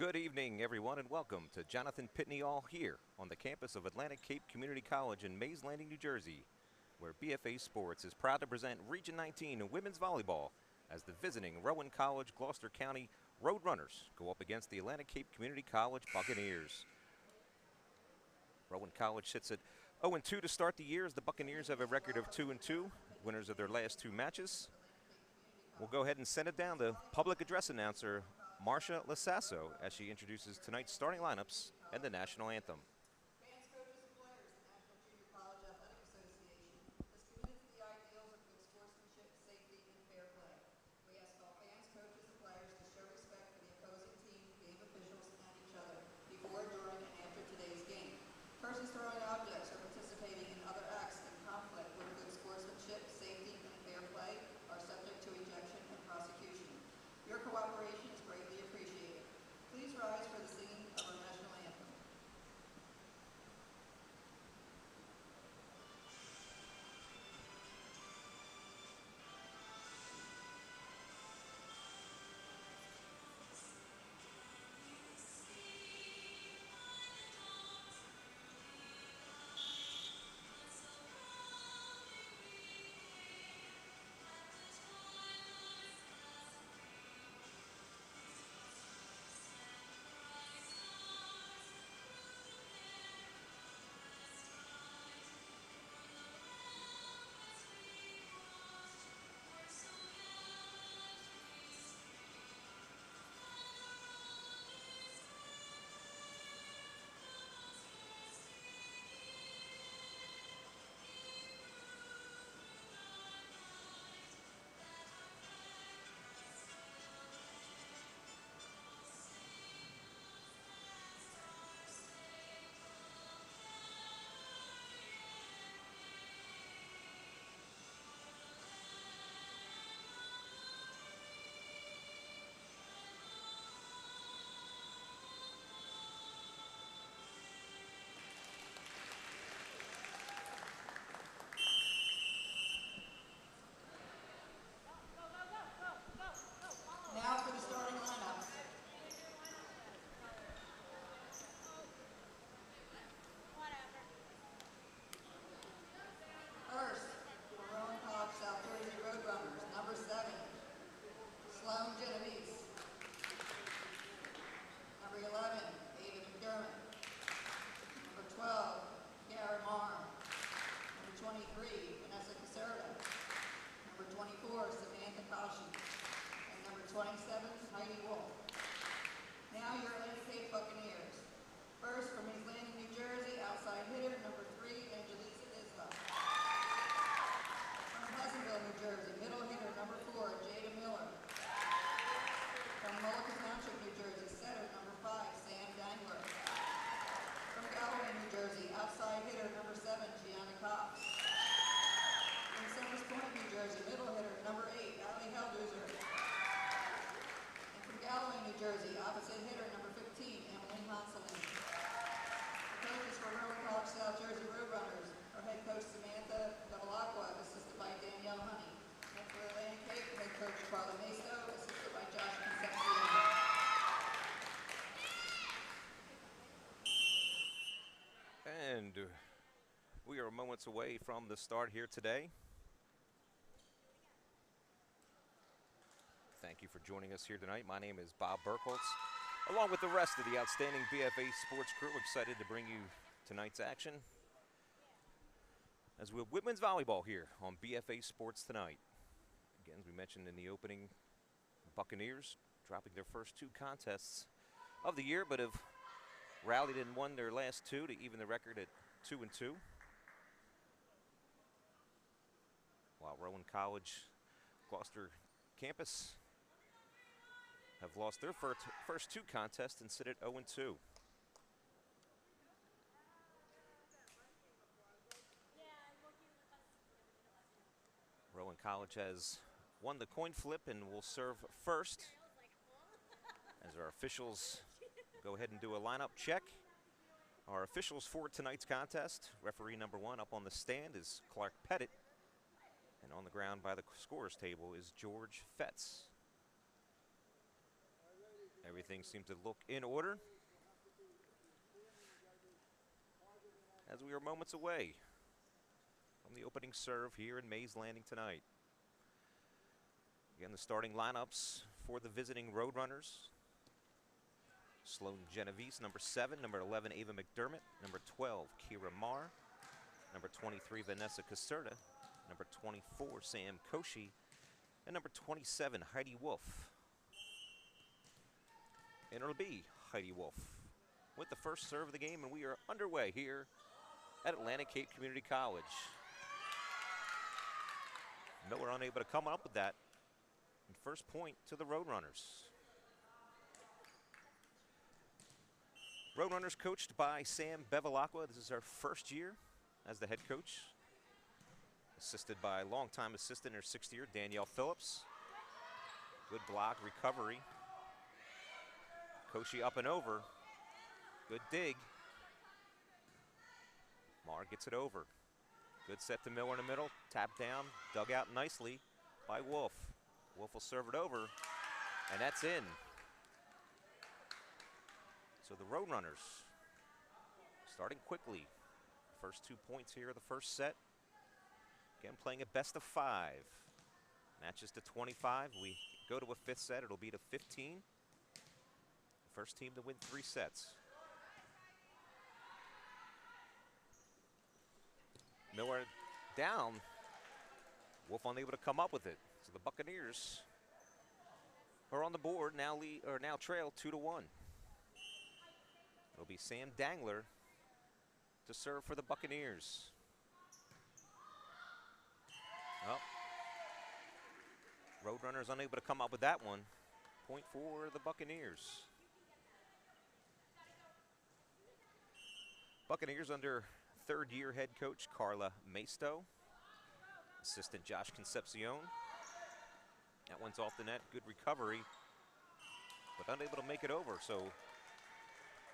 Good evening, everyone, and welcome to Jonathan Pitney Hall here on the campus of Atlantic Cape Community College in Mays Landing, New Jersey, where BFA Sports is proud to present Region 19 in women's volleyball as the visiting Rowan College Gloucester County Roadrunners go up against the Atlantic Cape Community College Buccaneers. Rowan College sits at 0-2 to start the year as the Buccaneers have a record of 2-2, winners of their last two matches. We'll go ahead and send it down to public address announcer Marcia Lasasso as she introduces tonight's starting lineups and the national anthem. Fans, coaches, and players, the National Junior College Athletic Association is committed to the ideals of good sportsmanship, safety, and fair play. We ask all fans, coaches, and players to show respect for the opposing team, game officials, and each other before, during, and after today's game. Persons throwing objects or participating in other acts in conflict with good sportsmanship, safety, and fair play are subject to ejection and prosecution. Your cooperation is greatly appreciated. Please rise for the singing of our national anthem. Now for the starting lineups. First, for Rowan College South Jersey Roadrunners, number 7, Sloan Genovese. Number 11, David McDermott. Number 12, Garrett Marr. Number 23, Vanessa Caserta. Number 24, Samantha Cauchy. And number 27, Heidi Wolf. Now your Atlantic Cape Buccaneers. First, from Mays Landing, New Jersey, outside hitter, number 3, Angelisa Isla. From Pleasantville, New Jersey, middle hitter, number 4, Jada Miller. From Mullica Township, New Jersey, setter, number 5, Sam Dangler. From Galloway, New Jersey, outside hitter, number 7, Gianna Cox. From Somers Point, New Jersey, middle hitter, number 8, Allie Helduser. And from Galloway, New Jersey, opposite hitter, number 15, Emily Hanselman. The coaches for Rowan College South Jersey Roadrunners are head coach Samantha Bevilacqua, assisted by Danielle Honey. And for Atlantic Cape, head coach Carla Meso, assisted by Josh Concepcion. And we are moments away from the start here today. Thank you for joining us here tonight. My name is Bob Burkholtz, along with the rest of the outstanding BFA sports crew. Excited to bring you tonight's action as we have women's volleyball here on BFA Sports tonight. Again, as we mentioned in the opening, Buccaneers dropping their first two contests of the year, but have rallied and won their last two to even the record at 2-2. While Rowan College Gloucester campus have lost their first two contests and sit at 0-2. Rowan College has won the coin flip and will serve first as our officials go ahead and do a lineup check. Our officials for tonight's contest, referee number 1 up on the stand is Clark Pettit, and on the ground by the scorer's table is George Fetz. Everything seems to look in order as we are moments away from the opening serve here in Mays Landing tonight. Again, the starting lineups for the visiting Roadrunners. Sloan Genovese, number 7, number 11, Ava McDermott, number 12, Kira Marr, number 23, Vanessa Caserta, number 24, Sam Koshi, and number 27, Heidi Wolf. And it'll be Heidi Wolf with the first serve of the game, and we are underway here at Atlantic Cape Community College. Miller unable to come up with that. And first point to the Roadrunners. Roadrunners coached by Sam Bevilacqua. This is our first year as the head coach. Assisted by longtime assistant in her 6th year, Danielle Phillips. Good block recovery. Koshi up and over. Good dig. Marr gets it over. Good set to Miller in the middle. Tapped down, dug out nicely by Wolf. Wolf will serve it over, and that's in. So the Roadrunners starting quickly. First 2 points here of the first set. Again, playing a best of 5. Matches to 25. We go to a 5th set, it'll be to 15. First team to win 3 sets. Miller down. Wolf unable to come up with it. So the Buccaneers are on the board, now trail 2-1. It'll be Sam Dangler to serve for the Buccaneers. Well, Roadrunners unable to come up with that one. Point for the Buccaneers. Buccaneers under 3rd-year head coach Carla Maisto. Assistant Josh Concepcion. That one's off the net, good recovery, but unable to make it over. So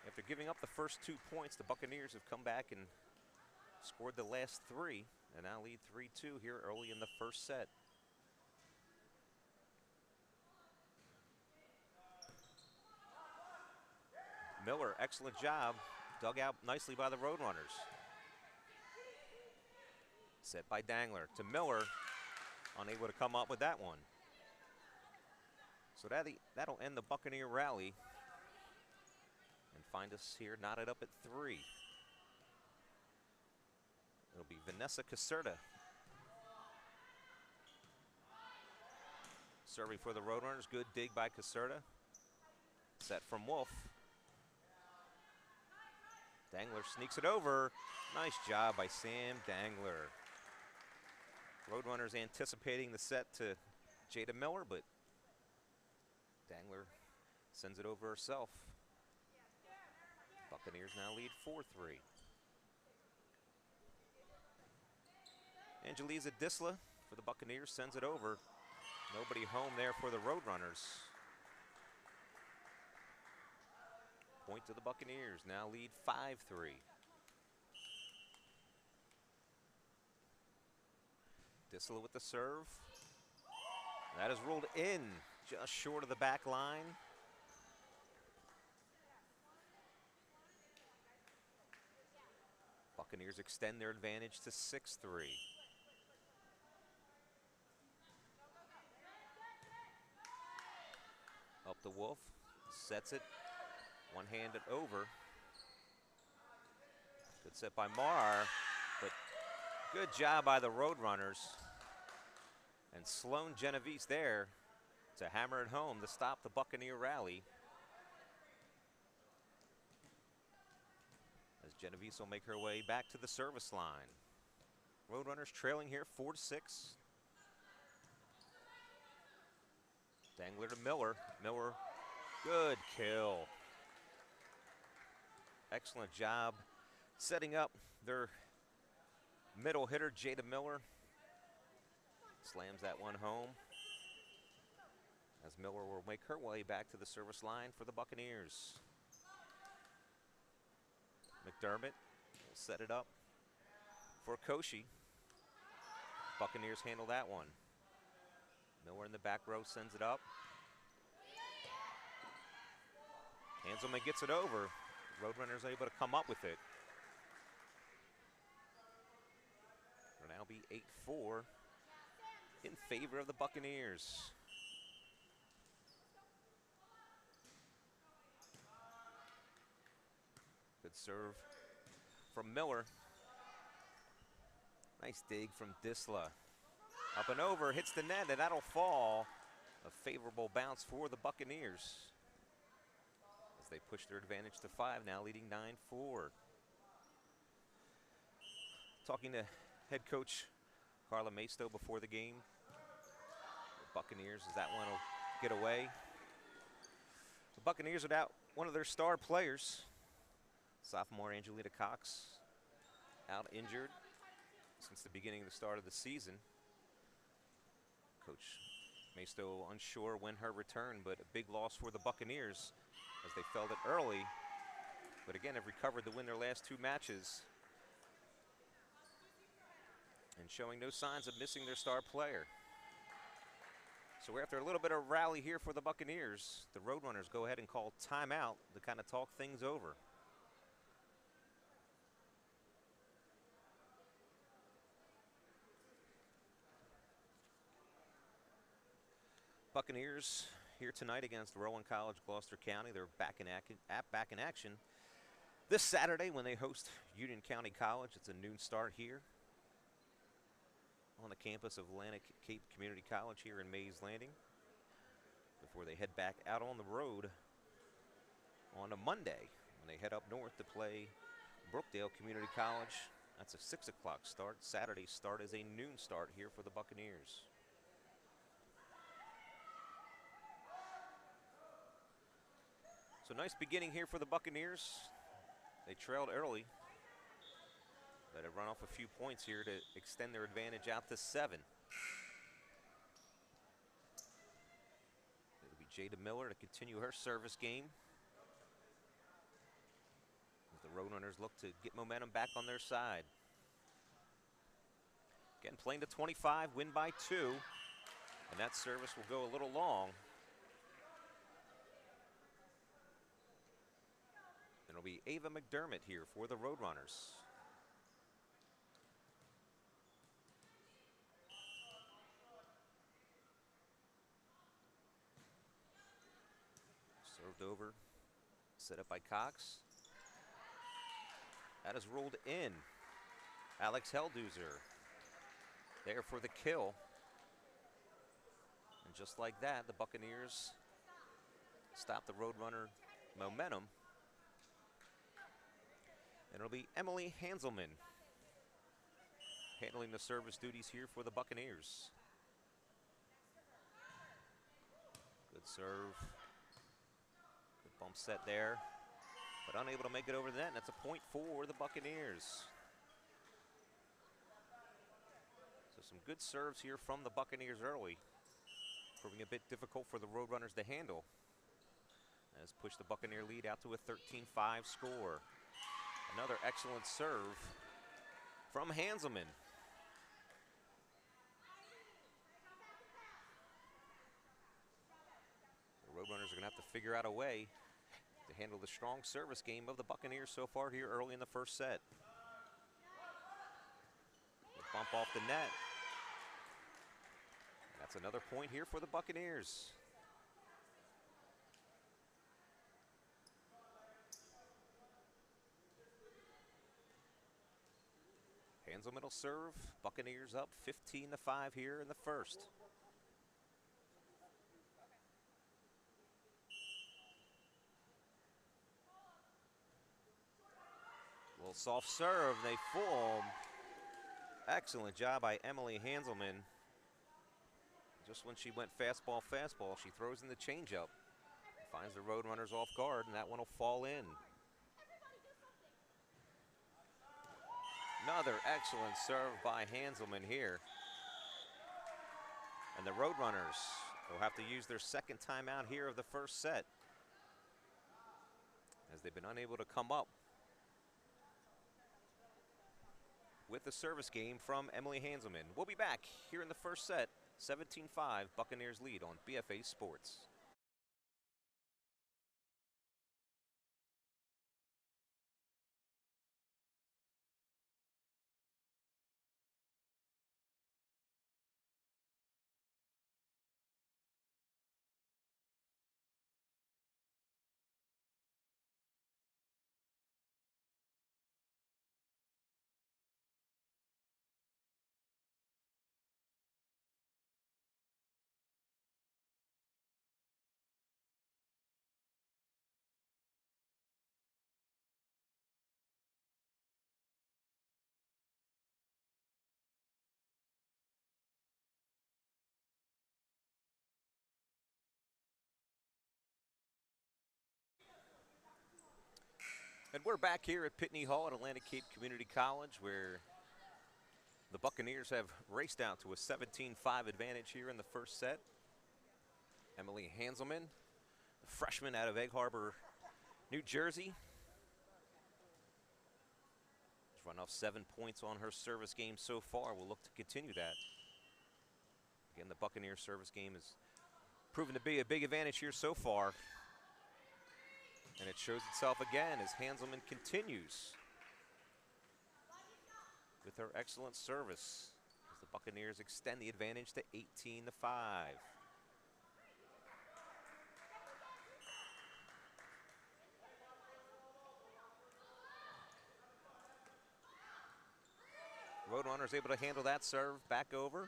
after giving up the first 2 points, the Buccaneers have come back and scored the last 3 and now lead 3-2 here early in the first set. Miller, excellent job. Dug out nicely by the Roadrunners. Set by Dangler to Miller. Unable to come up with that one. So that'll end the Buccaneer rally and find us here knotted up at 3. It'll be Vanessa Caserta serving for the Roadrunners. Good dig by Caserta. Set from Wolf. Dangler sneaks it over. Nice job by Sam Dangler. Roadrunners anticipating the set to Jada Miller, but Dangler sends it over herself. Buccaneers now lead 4-3. Angelisa Disla for the Buccaneers sends it over. Nobody home there for the Roadrunners. Point to the Buccaneers, now lead 5-3. Disla with the serve. That is ruled in, just short of the back line. Buccaneers extend their advantage to 6-3. Up to Wolf, sets it, one-handed over. Good set by Marr, but good job by the Roadrunners. And Sloan Genovese there to hammer it home to stop the Buccaneer rally. As Genovese will make her way back to the service line. Roadrunners trailing here 4-6. Dangler to Miller. Miller, good kill. Excellent job setting up their middle hitter, Jada Miller. Slams that one home. As Miller will make her way back to the service line for the Buccaneers. McDermott will set it up for Koshi. Buccaneers handle that one. Miller in the back row sends it up. Hanselman gets it over. Roadrunners able to come up with it. It'll now be 8-4 in favor of the Buccaneers. Good serve from Miller. Nice dig from Disla. Up and over, hits the net, and that'll fall. A favorable bounce for the Buccaneers as they push their advantage to 5, now leading 9-4. Talking to head coach Carla Maisto before the game. The Buccaneers, as that one will get away. The Buccaneers without one of their star players. Sophomore Angelina Cox out injured since the beginning of the start of the season. Coach Maisto unsure when her return, but a big loss for the Buccaneers as they felt it early. But again, have recovered to win their last 2 matches and showing no signs of missing their star player. So after a little bit of rally here for the Buccaneers, the Roadrunners go ahead and call timeout to kind of talk things over. Buccaneers here tonight against Rowan College, Gloucester County. They're back in action this Saturday when they host Union County College. It's a noon start here on the campus of Atlantic Cape Community College here in Mays Landing before they head back out on the road on a Monday when they head up north to play Brookdale Community College. That's a 6 o'clock start. Saturday's start is a noon start here for the Buccaneers. So nice beginning here for the Buccaneers. They trailed early, but have run off a few points here to extend their advantage out to 7. It'll be Jada Miller to continue her service game as the Roadrunners look to get momentum back on their side. Again, playing to 25, win by 2, and that service will go a little long. It'll be Ava McDermott here for the Roadrunners. Served over, set up by Cox. That is rolled in. Alex Helduzer there for the kill. And just like that, the Buccaneers stop the Roadrunner momentum. And it'll be Emily Hanselman handling the service duties here for the Buccaneers. Good serve. Good bump set there, but unable to make it over the net. And that's a point for the Buccaneers. So some good serves here from the Buccaneers early, proving a bit difficult for the Roadrunners to handle. As push the Buccaneer lead out to a 13-5 score. Another excellent serve from Hanselman. The Roadrunners are going to have to figure out a way to handle the strong service game of the Buccaneers so far here early in the first set. A bump off the net. That's another point here for the Buccaneers. Hanselman will serve. Buccaneers up 15-5 here in the first. Little soft serve, they fool him. Excellent job by Emily Hanselman. Just when she went fastball, she throws in the changeup. Finds the Roadrunners off guard, and that one will fall in. Another excellent serve by Hanselman here. And the Roadrunners will have to use their second timeout here of the first set, as they've been unable to come up with the service game from Emily Hanselman. We'll be back here in the first set. 17-5, Buccaneers lead on BFA Sports. And we're back here at Pitney Hall at Atlantic Cape Community College, where the Buccaneers have raced out to a 17-5 advantage here in the first set. Emily Hanselman, the freshman out of Egg Harbor, New Jersey. She's run off 7 points on her service game so far. We'll look to continue that. Again, the Buccaneers service game has proven to be a big advantage here so far. And it shows itself again as Hanselman continues with her excellent service as the Buccaneers extend the advantage to 18-5. Roadrunner's able to handle that serve back over.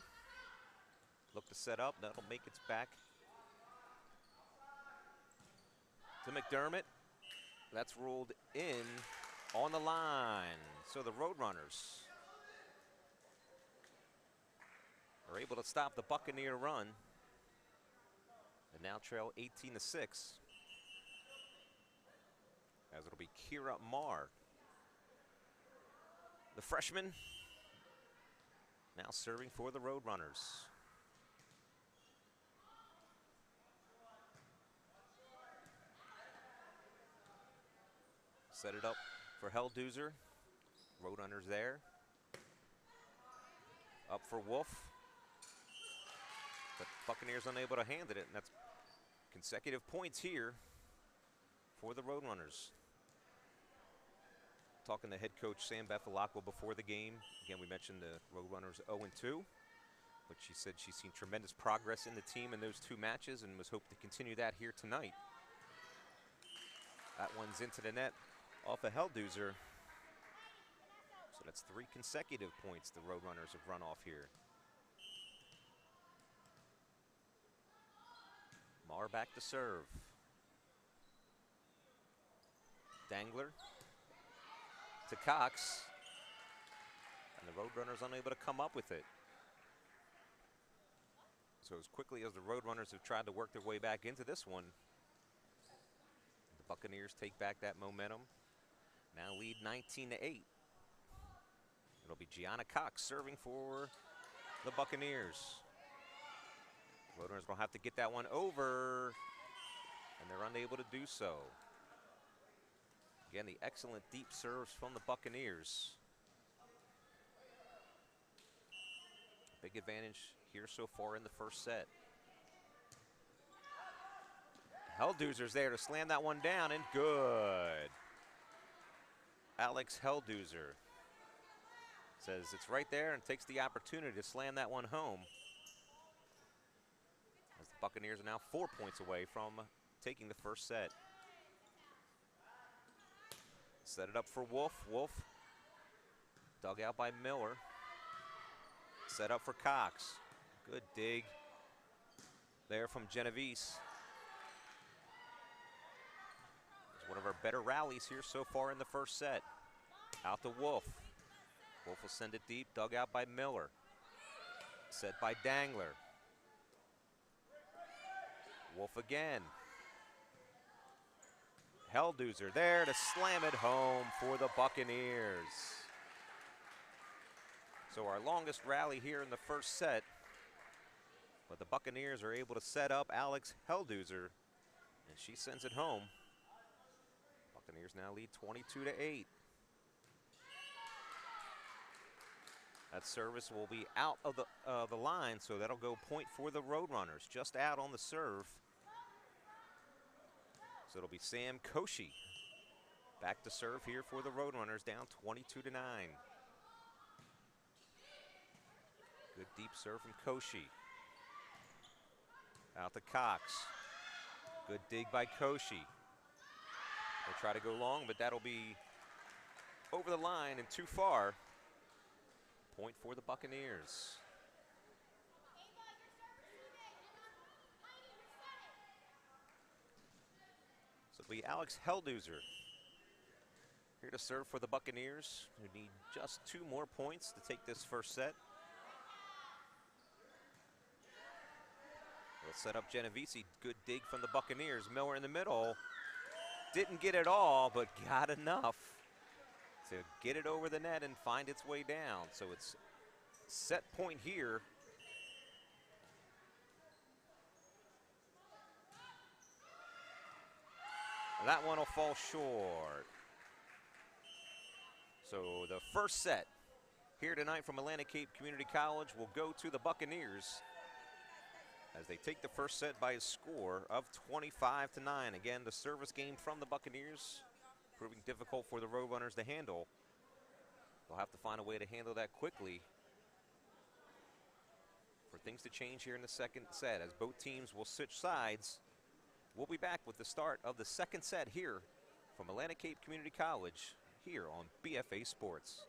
Look to set up, that'll make its back to McDermott. That's ruled in on the line. So the Roadrunners are able to stop the Buccaneer run and now trail 18-6. As it'll be Kira Marr, the freshman, now serving for the Roadrunners. Set it up for Helduzer. Roadrunners there. Up for Wolf. But Buccaneers unable to hand it, and that's consecutive points here for the Roadrunners. Talking to head coach Sam Befalacqua before the game. Again, we mentioned the Roadrunners 0-2, but she said she's seen tremendous progress in the team in those 2 matches and was hoping to continue that here tonight. That one's into the net off of Helduzer. So that's 3 consecutive points the Roadrunners have run off here. Marr back to serve. Dangler to Cox. And the Roadrunners unable to come up with it. So as quickly as the Roadrunners have tried to work their way back into this one, the Buccaneers take back that momentum. Now lead 19-8. It'll be Gianna Cox serving for the Buccaneers. Roadrunners will have to get that one over, and they're unable to do so. Again, the excellent deep serves from the Buccaneers. Big advantage here so far in the first set. Helduzer's there to slam that one down, and good. Alex Helduzer says it's right there and takes the opportunity to slam that one home. As the Buccaneers are now 4 points away from taking the first set. Set it up for Wolf. Wolf dug out by Miller. Set up for Cox. Good dig there from Genovese. One of our better rallies here so far in the first set. Out to Wolf. Wolf will send it deep, dug out by Miller. Set by Dangler. Wolf again. Helduzer there to slam it home for the Buccaneers. So our longest rally here in the first set. But the Buccaneers are able to set up Alex Helduzer, and she sends it home. Buccaneers now lead 22-8. That service will be out of the line, so that'll go point for the Roadrunners. Just out on the serve. So it'll be Sam Koshi back to serve here for the Roadrunners, down 22-9. Good deep serve from Koshi. Out to Cox. Good dig by Koshi. They'll try to go long, but that'll be over the line and too far. Point for the Buccaneers. So it'll be Alex Helduzer here to serve for the Buccaneers, who need just 2 more points to take this first set. They'll set up Genovese. Good dig from the Buccaneers. Miller in the middle. Didn't get it all, but got enough to get it over the net and find its way down. So it's set point here. That one will fall short. So the first set here tonight from Atlantic Cape Community College will go to the Buccaneers as they take the first set by a score of 25-9. Again, the service game from the Buccaneers proving difficult for the Roadrunners to handle. They'll have to find a way to handle that quickly for things to change here in the second set as both teams will switch sides. We'll be back with the start of the second set here from Atlantic Cape Community College here on BFA Sports.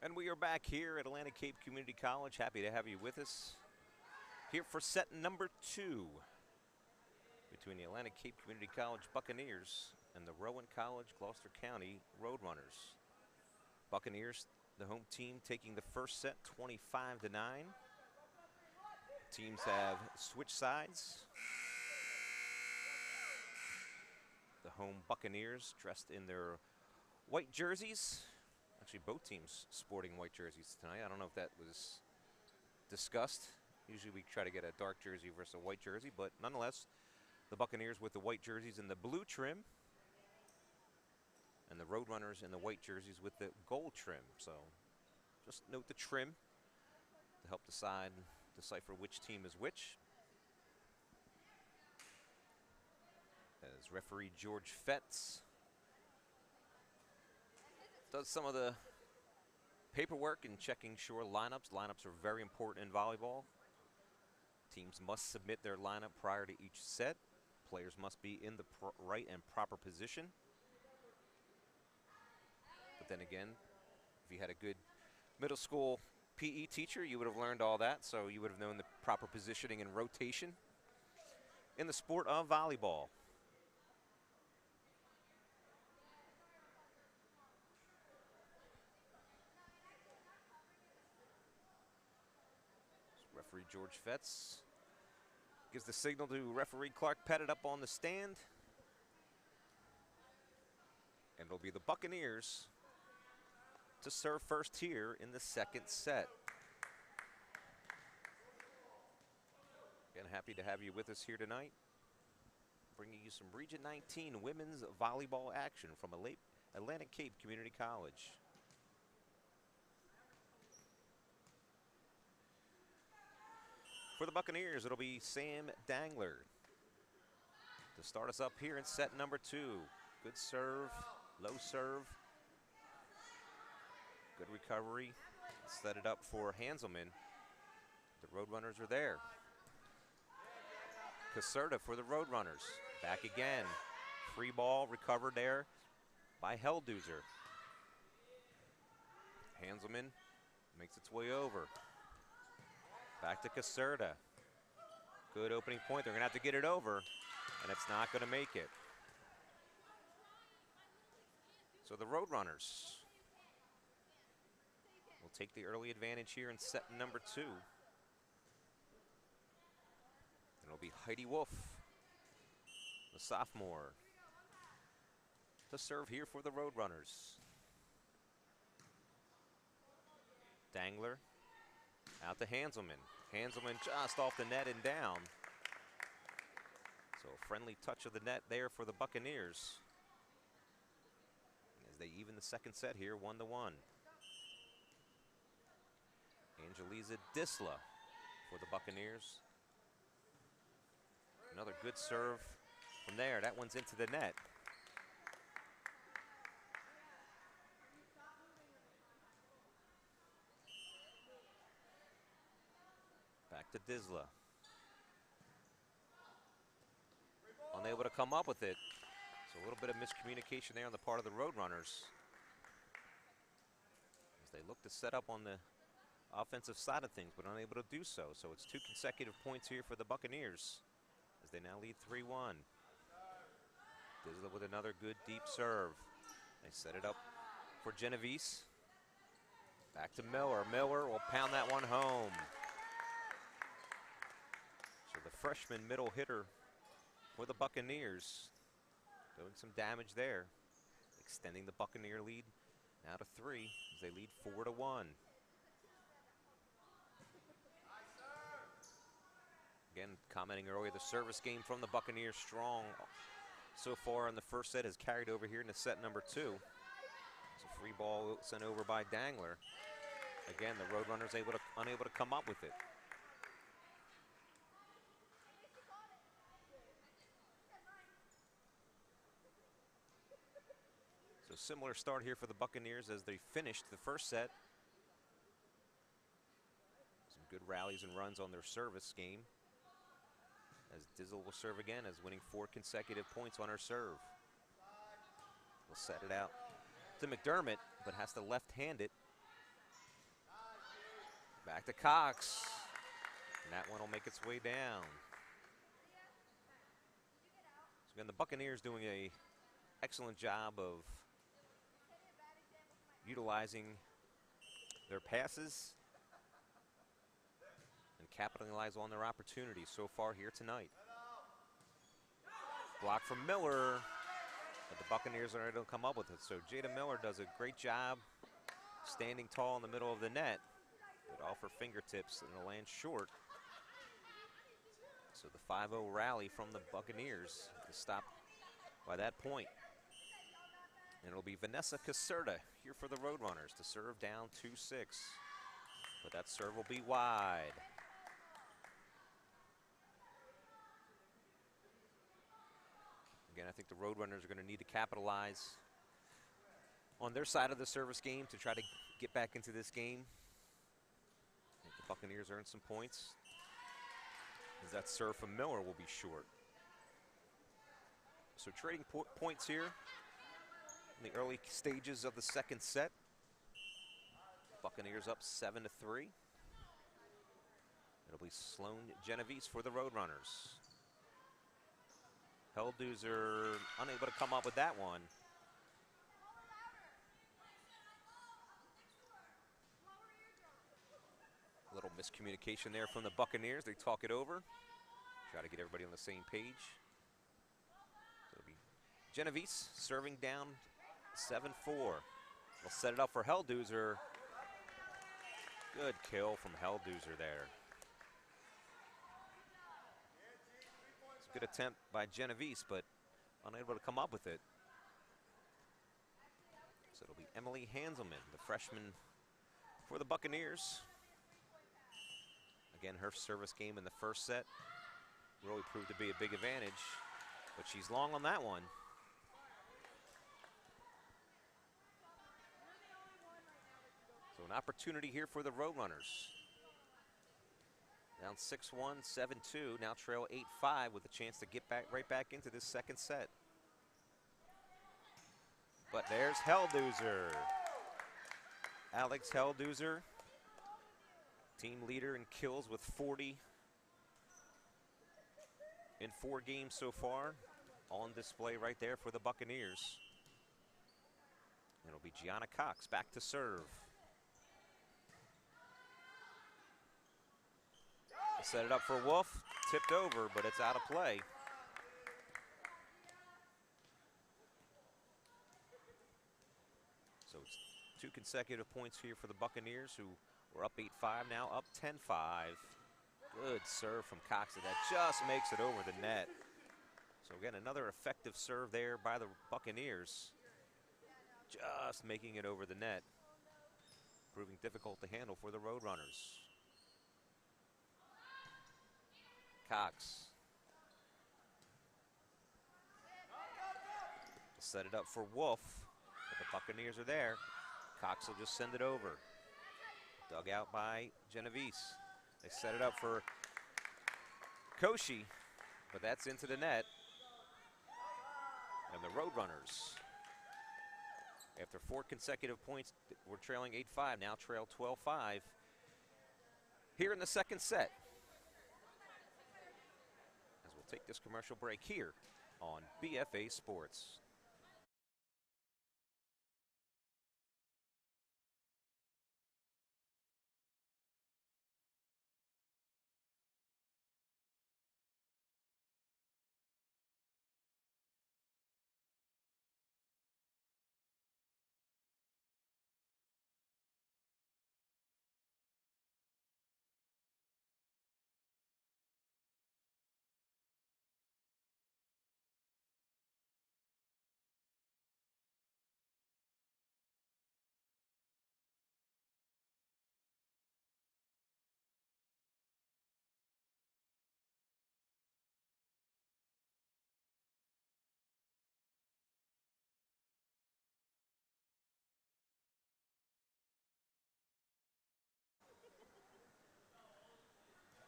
And we are back here at Atlantic Cape Community College. Happy to have you with us here for set number 2 between the Atlantic Cape Community College Buccaneers and the Rowan College Gloucester County Roadrunners. Buccaneers, the home team, taking the first set 25-9. Teams have switched sides. The home Buccaneers dressed in their white jerseys. Actually, both teams sporting white jerseys tonight. I don't know if that was discussed. Usually we try to get a dark jersey versus a white jersey, but nonetheless, the Buccaneers with the white jerseys in the blue trim, and the Roadrunners in the white jerseys with the gold trim. So just note the trim to help decipher which team is which. As referee George Fetz does some of the paperwork and checking sure lineups. Lineups are very important in volleyball. Teams must submit their lineup prior to each set. Players must be in the right and proper position. But then again, if you had a good middle school PE teacher, you would have learned all that, so you would have known the proper positioning and rotation in the sport of volleyball. Referee George Fetz gives the signal to referee Clark Pettit up on the stand. And it'll be the Buccaneers to serve first here in the second set. Again, happy to have you with us here tonight. bringing you some Region 19 women's volleyball action from Atlantic Cape Community College. For the Buccaneers, it'll be Sam Dangler to start us up here in set number 2. Good serve, low serve, good recovery. Set it up for Hanselman. The Roadrunners are there. Caserta for the Roadrunners. Back again. Free ball recovered there by Helduzer. Hanselman makes its way over. Back to Caserta. Good opening point. They're going to have to get it over, and it's not going to make it. So the Roadrunners will take the early advantage here in set number 2. It'll be Heidi Wolf, the sophomore, to serve here for the Roadrunners. Dangler out to Hanselman. Hanselman just off the net and down. So a friendly touch of the net there for the Buccaneers as they even the second set here, 1-1. Angelisa Disla for the Buccaneers. Another good serve from there. That one's into the net. Back to Disla. Unable to come up with it. So a little bit of miscommunication there on the part of the Roadrunners as they look to set up on the offensive side of things, but unable to do so. So it's 2 consecutive points here for the Buccaneers as they now lead 3-1. Disla with another good deep serve. They set it up for Genovese. Back to Miller. Miller will pound that one home. So the freshman middle hitter for the Buccaneers doing some damage there, extending the Buccaneer lead now to 3 as they lead 4-1. Again, commenting earlier, the service game from the Buccaneers strong so far in the first set has carried over here into set number 2. It's a free ball sent over by Dangler. Again, the Roadrunners unable to come up with it. So similar start here for the Buccaneers as they finished the first set. Some good rallies and runs on their service game, as Dizzle will serve again, as winning 4 consecutive points on her serve. Will set it out to McDermott, but has to left-hand it. Back to Cox, and that one will make its way down. So again, the Buccaneers doing a excellent job of utilizing their passes and capitalize on their opportunities so far here tonight. Block from Miller, but the Buccaneers are able to come up with it. So Jada Miller does a great job standing tall in the middle of the net, but off her fingertips and it'll land short. So the 5-0 rally from the Buccaneers is stopped by that point. And it'll be Vanessa Caserta here for the Roadrunners to serve down 2-6. But that serve will be wide. Again, I think the Roadrunners are going to need to capitalize on their side of the service game to try to get back into this game. I think the Buccaneers earn some points, as that serve from Miller will be short. So trading points here in the early stages of the second set. Buccaneers up 7-3. It'll be Sloan Genovese for the Roadrunners. Helduzer unable to come up with that one. A little miscommunication there from the Buccaneers. They talk it over. Try to get everybody on the same page. So it'll be Genovese serving down 7-4. We'll set it up for Helduzer. Good kill from Helduzer there. It's Good attempt by Genovese, but unable to come up with it. So it'll be Emily Hanselman, the freshman for the Buccaneers. Again, her service game in the first set really proved to be a big advantage, but she's long on that one. So an opportunity here for the Roadrunners. Down 6-1, 7-2, now trail 8-5 with a chance to get right back into this second set. But there's Helduzer. Alex Helduzer, team leader in kills with 40 in 4 games so far. On display right there for the Buccaneers. It'll be Gianna Cox back to serve. Set it up for Wolf, tipped over, but it's out of play. So it's 2 consecutive points here for the Buccaneers, who were up 8-5, now up 10-5. Good serve from Cox, and that just makes it over the net. So again, another effective serve there by the Buccaneers, just making it over the net, proving difficult to handle for the Roadrunners. Cox. Set it up for Wolf, but the Buccaneers are there. Cox will just send it over. Dug out by Genovese. They set it up for Koshi, but that's into the net. And the Roadrunners, after 4 consecutive points, we're trailing 8-5, now trail 12-5 here in the second set. As we'll take this commercial break here on BFA Sports.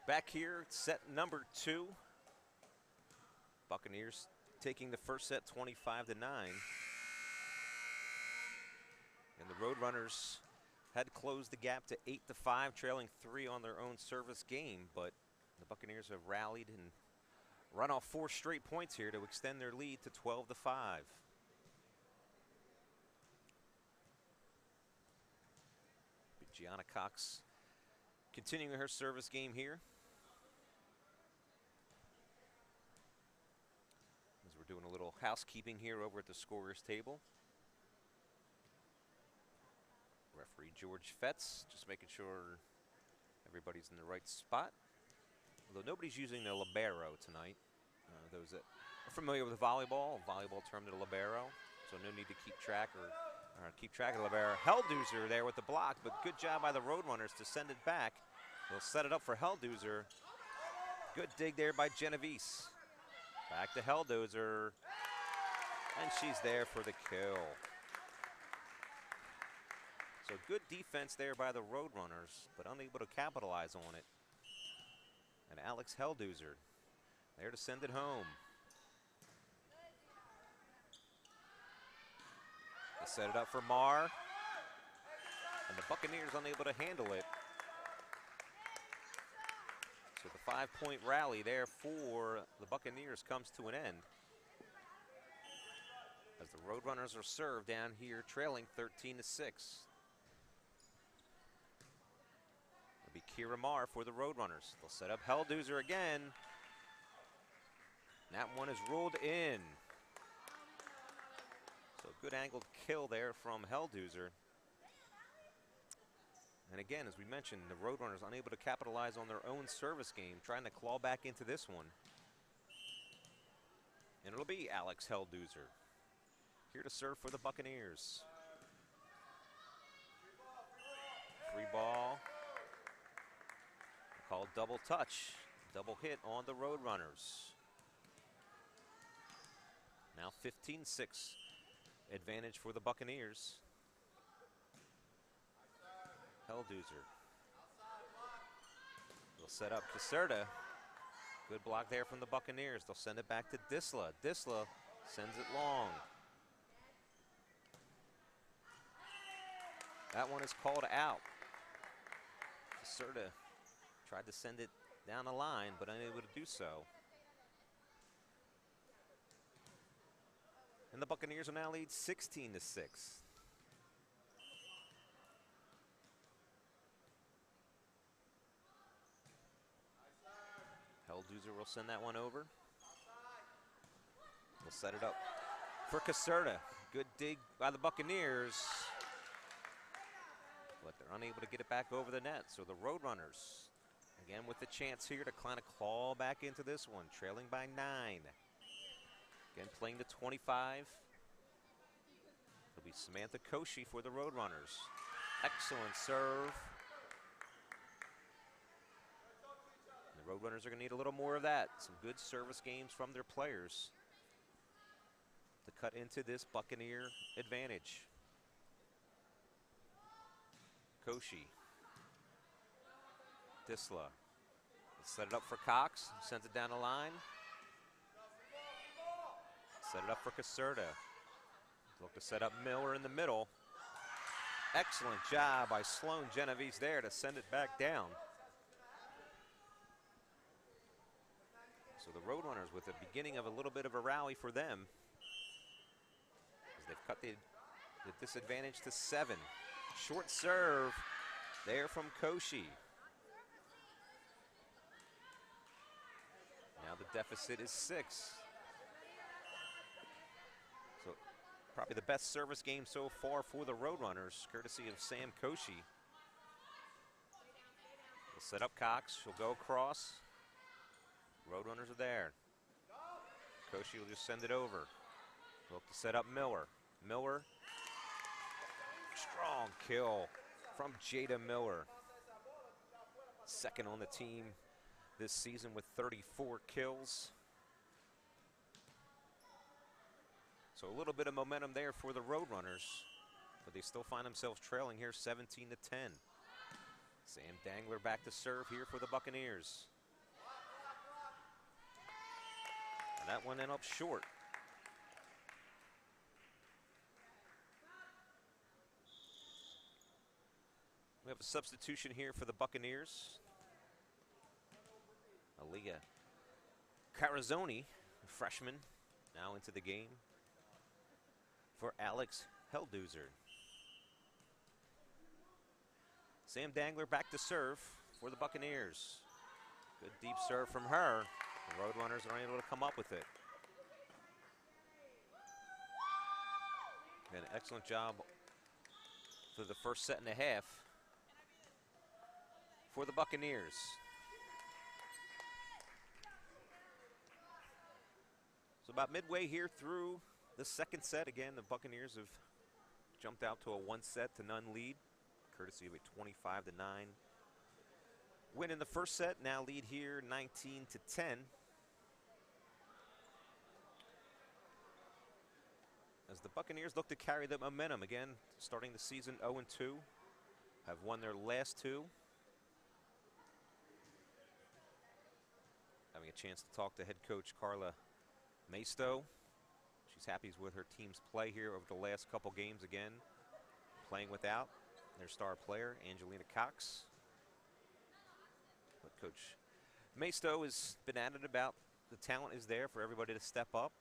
Back here, set number 2. Buccaneers taking the first set 25-9. And the Roadrunners had closed the gap to 8-5, trailing 3 on their own service game, but the Buccaneers have rallied and run off 4 straight points here to extend their lead to 12-5. Gianna Cox continuing her service game here. As we're doing a little housekeeping here over at the scorer's table. Referee George Fetz just making sure everybody's in the right spot. Although nobody's using the libero tonight. Those that are familiar with volleyball termed the libero, so no need to keep track of the libero. Helduzer there with the block, but good job by the Roadrunners to send it back. They'll set it up for Helduzer. Good dig there by Genovese. Back to Helduzer, and she's there for the kill. So good defense there by the Roadrunners, but unable to capitalize on it. And Alex Helduzer there to send it home. They set it up for Marr, and the Buccaneers unable to handle it. So the 5-point rally there for the Buccaneers comes to an end, as the Roadrunners are served down here, trailing 13-6. It'll be Kira Marr for the Roadrunners. They'll set up Helduzer again. That one is ruled in. So good angled kill there from Helduzer. And again, as we mentioned, the Roadrunners unable to capitalize on their own service game, trying to claw back into this one. And it'll be Alex Helduzer here to serve for the Buccaneers. Free ball. Called double touch. Double hit on the Roadrunners. Now 15-6 advantage for the Buccaneers. Helduzer. They'll set up Caserta. Good block there from the Buccaneers. They'll send it back to Disla. Disla sends it long. That one is called out. Caserta tried to send it down the line, but unable to do so. And the Buccaneers will now lead 16-6. Helduzer will send that one over. We'll set it up for Caserta. Good dig by the Buccaneers. But they're unable to get it back over the net. So the Roadrunners, again with the chance here to kind of claw back into this one, trailing by 9. Again, playing to 25. It'll be Samantha Koshi for the Roadrunners. Excellent serve. And the Roadrunners are going to need a little more of that. Some good service games from their players to cut into this Buccaneer advantage. Koshi. Disla. Set it up for Cox. Sends it down the line. Set it up for Caserta. Look to set up Miller in the middle. Excellent job by Sloan Genovese there to send it back down. So the Roadrunners with the beginning of a little bit of a rally for them, as they've cut the disadvantage to 7. Short serve there from Koshi. Now the deficit is 6. So probably the best service game so far for the Roadrunners, courtesy of Sam Koshi. We'll set up Cox. She'll go across. Roadrunners are there. Koshi will just send it over. Look to set up Miller. Miller. Strong kill from Jada Miller. Second on the team this season with 34 kills. So a little bit of momentum there for the Roadrunners, but they still find themselves trailing here 17-10. Sam Dangler back to serve here for the Buccaneers. And that one ended up short. We have a substitution here for the Buccaneers. Aaliyah Carazzoni, a freshman, now into the game for Alex Helduzer. Sam Dangler back to serve for the Buccaneers. Good deep serve from her. The Roadrunners are unable to come up with it. An excellent job for the first set and a half for the Buccaneers. So about midway here through the second set, again, the Buccaneers have jumped out to a 1-set-to-none lead, courtesy of a 25-9 win in the first set. Now lead here 19-10. As the Buccaneers look to carry the momentum, again, starting the season 0-2, have won their last 2. Having a chance to talk to head coach Carla Maisto. She's happy with her team's play here over the last couple games, again, playing without their star player, Angelina Cox. But Coach Maisto has been adamant about the talent is there for everybody to step up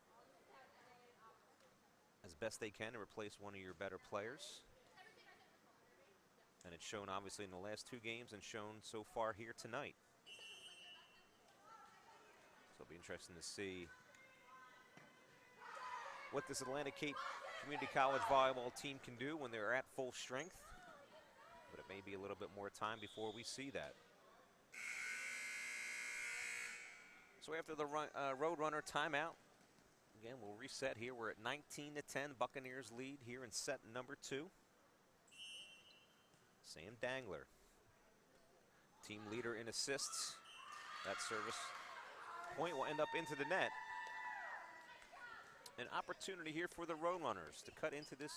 as best they can to replace one of your better players. And it's shown obviously in the last 2 games and shown so far here tonight. So it'll be interesting to see what this Atlantic Cape Community College volleyball team can do when they're at full strength. But it may be a little bit more time before we see that. So after the Roadrunner timeout, Again, we'll reset here. We're at 19-10. Buccaneers lead here in set number 2. Sam Dangler, team leader in assists. That service point will end up into the net. An opportunity here for the Roadrunners to cut into this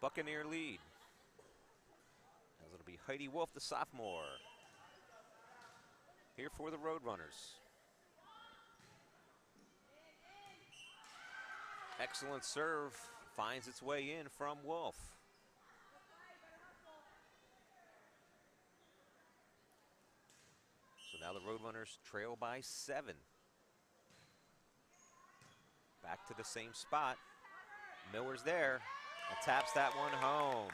Buccaneer lead. As it'll be Heidi Wolf, the sophomore, here for the Roadrunners. Excellent serve, finds its way in from Wolf. So now the Roadrunners trail by 7. Back to the same spot. Miller's there and taps that one home.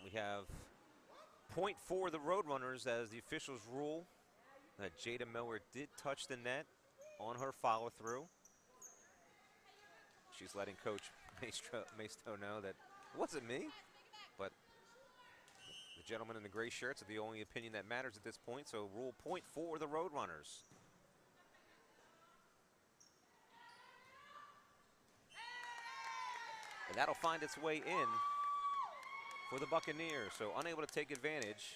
We have point for the Roadrunners as the officials rule that Jada Miller did touch the net on her follow-through. She's letting Coach Maisto know that it wasn't me, but the gentlemen in the gray shirts are the only opinion that matters at this point, so rule point for the Roadrunners. And that'll find its way in for the Buccaneers, so unable to take advantage.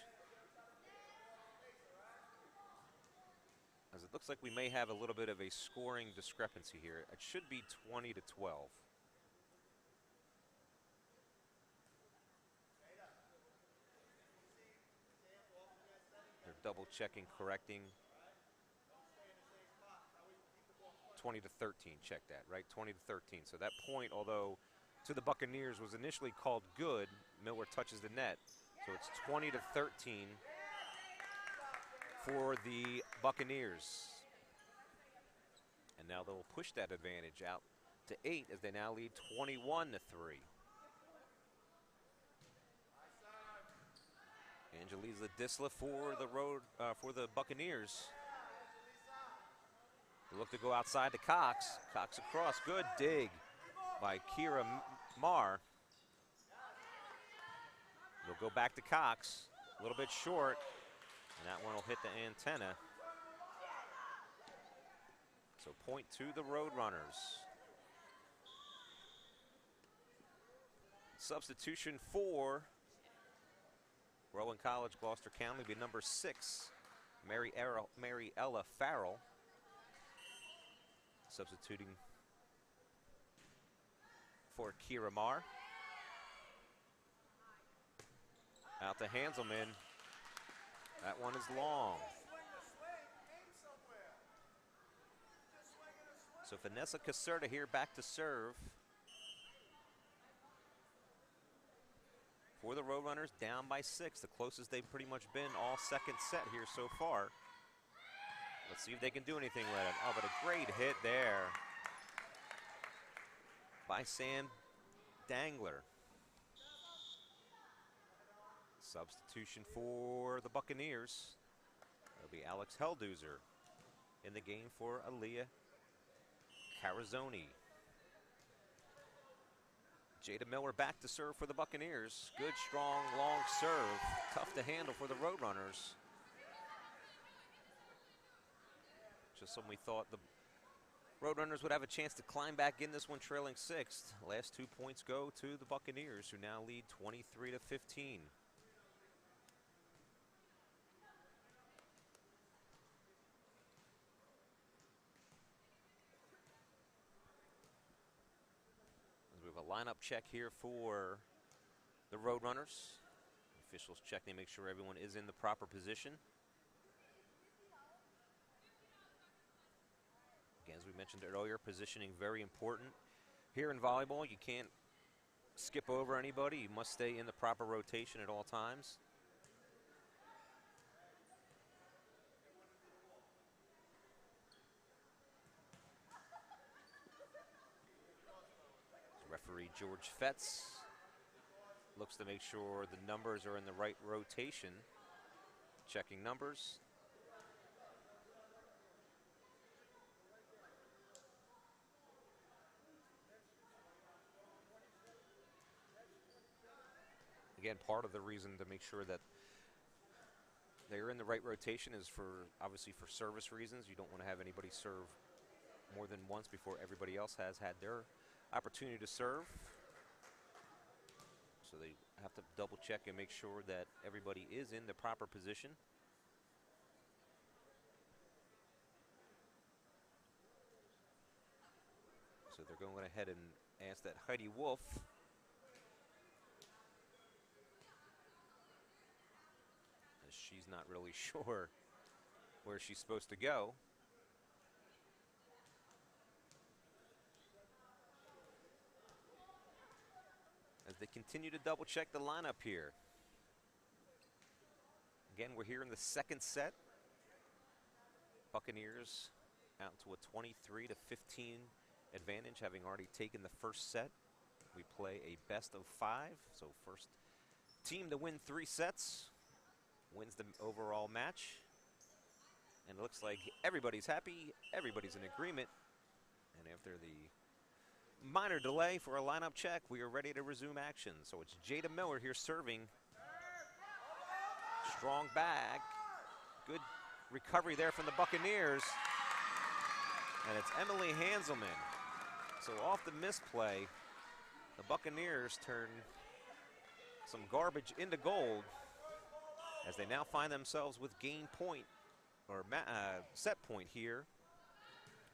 As it looks like we may have a little bit of a scoring discrepancy here. It should be 20-12. They're double checking, correcting. 20-13, check that, right? 20-13. So that point, although to the Buccaneers was initially called good, Miller touches the net. So it's 20-13 for the Buccaneers. And now they'll push that advantage out to 8 as they now lead 21-3. Angelisa Disla for the Buccaneers. They look to go outside to Cox. Cox across, good dig by Kira Marr. They'll go back to Cox, a little bit short, and that one will hit the antenna. So point to the Roadrunners. Substitution for Rowan College, Gloucester County will be number 6, Mary Ella Farrell. Substituting for Kira Marr. Out to Hanselman. That one is long. So Vanessa Caserta here back to serve for the Roadrunners, down by 6, the closest they've pretty much been all second set here so far. Let's see if they can do anything with it. Oh, but a great hit there by Sam Dangler. Substitution for the Buccaneers. That'll be Alex Helduzer in the game for Aaliyah Carazoni. Jada Miller back to serve for the Buccaneers. Good, strong, long serve. Tough to handle for the Roadrunners. Just when we thought the Roadrunners would have a chance to climb back in this one, trailing 6th. Last 2 points go to the Buccaneers, who now lead 23-15. We have a lineup check here for the Roadrunners. Officials check to make sure everyone is in the proper position. Again, as we mentioned earlier, positioning very important. Here in volleyball, you can't skip over anybody. You must stay in the proper rotation at all times. Referee George Fetz looks to make sure the numbers are in the right rotation. Checking numbers. Again, part of the reason to make sure that they're in the right rotation is for, obviously, for service reasons. You don't want to have anybody serve more than once before everybody else has had their opportunity to serve. So they have to double check and make sure that everybody is in the proper position. So they're going ahead and ask that Heidi Wolf as she's not really sure where she's supposed to go. As they continue to double check the lineup here. Again, we're here in the second set. Buccaneers out to a 23-15 advantage, having already taken the first set. We play a best of 5, so first team to win 3 sets wins the overall match. And it looks like everybody's happy, everybody's in agreement. And after the minor delay for a lineup check, we are ready to resume action. So it's Jada Miller here serving. Strong bag. Good recovery there from the Buccaneers. And it's Emily Hanselman. So off the misplay, the Buccaneers turn some garbage into gold as they now find themselves with game point, or set point here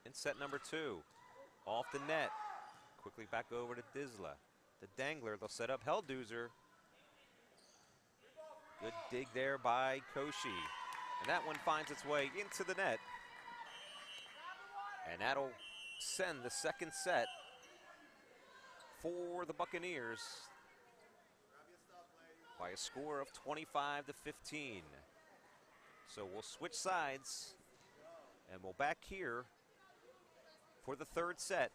in set number 2. Off the net. Quickly back over to Disla. The dangler, they'll set up Hellduzer. Good dig there by Koshi. And that one finds its way into the net. And that'll send the second set for the Buccaneers by a score of 25-15. So we'll switch sides and we'll back here for the third set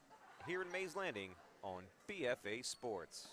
here in Mays Landing on BFA Sports.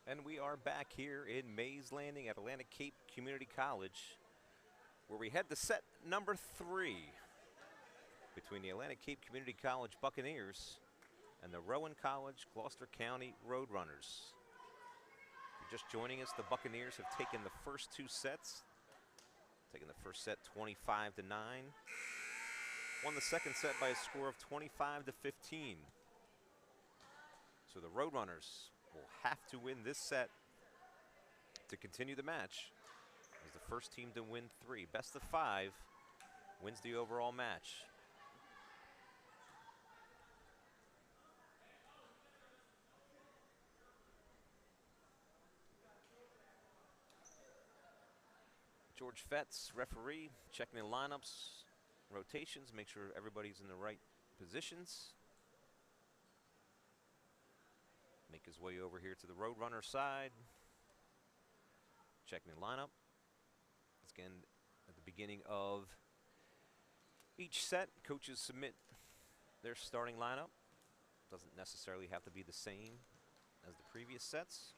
And we are back here in Mays Landing at Atlantic Cape Community College, where we head to set number 3 between the Atlantic Cape Community College Buccaneers and the Rowan College Gloucester County Roadrunners. If you're just joining us, the Buccaneers have taken the first 2 sets. Taking the first set 25-9. won the second set by a score of 25-15. So the Roadrunners will have to win this set to continue the match as the first team to win 3. Best of 5 wins the overall match. George Fetz, referee, checking the lineups, rotations, make sure everybody's in the right positions. Make his way over here to the Roadrunner side. Checking the lineup. Again, at the beginning of each set, coaches submit their starting lineup. Doesn't necessarily have to be the same as the previous sets.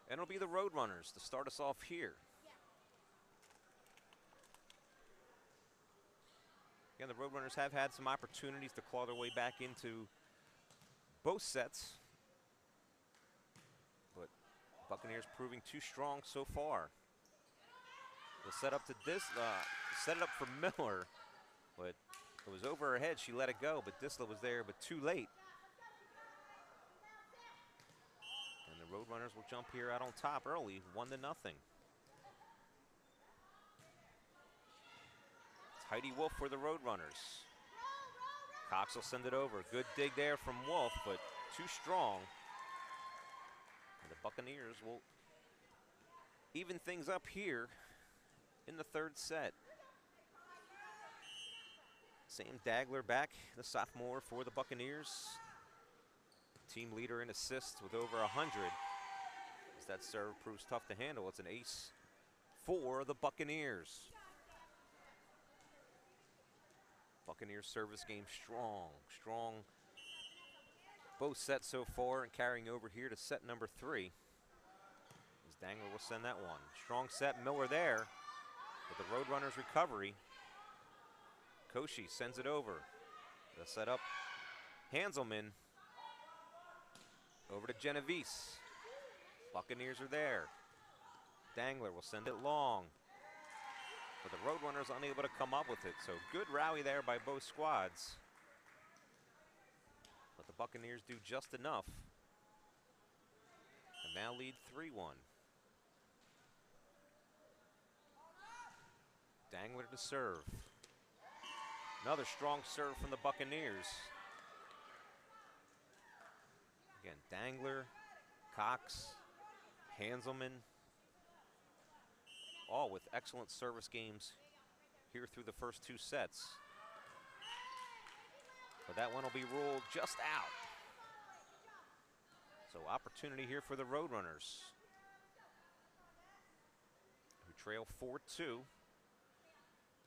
And it'll be the Roadrunners to start us off here. Again, the Roadrunners have had some opportunities to claw their way back into both sets, but Buccaneers proving too strong so far. They'll set up to set it up for Miller, but it was over her head. She let it go, but Disla was there, but too late. And the Roadrunners will jump here out on top early, 1-0. It's Heidi Wolf for the Roadrunners. Cox will send it over. Good dig there from Wolf, but too strong. And the Buccaneers will even things up here in the third set. Sam Dagler back, the sophomore for the Buccaneers. Team leader in assists with over 100. As that serve proves tough to handle, it's an ace for the Buccaneers. Buccaneers service game strong. Both sets so far and carrying over here to set number 3. As Dangler will send that one. Strong set, Miller there. But the Roadrunners recovery. Koshi sends it over. They'll set up Hanselman. Over to Genovese. Buccaneers are there. Dangler will send it long. But the Roadrunners unable to come up with it. So good rally there by both squads. But the Buccaneers do just enough. And now lead 3-1. Dangler to serve. Another strong serve from the Buccaneers. Again, Dangler, Cox, Hanselman, all with excellent service games here through the first 2 sets. But that one will be ruled just out. So opportunity here for the Roadrunners, who trail 4-2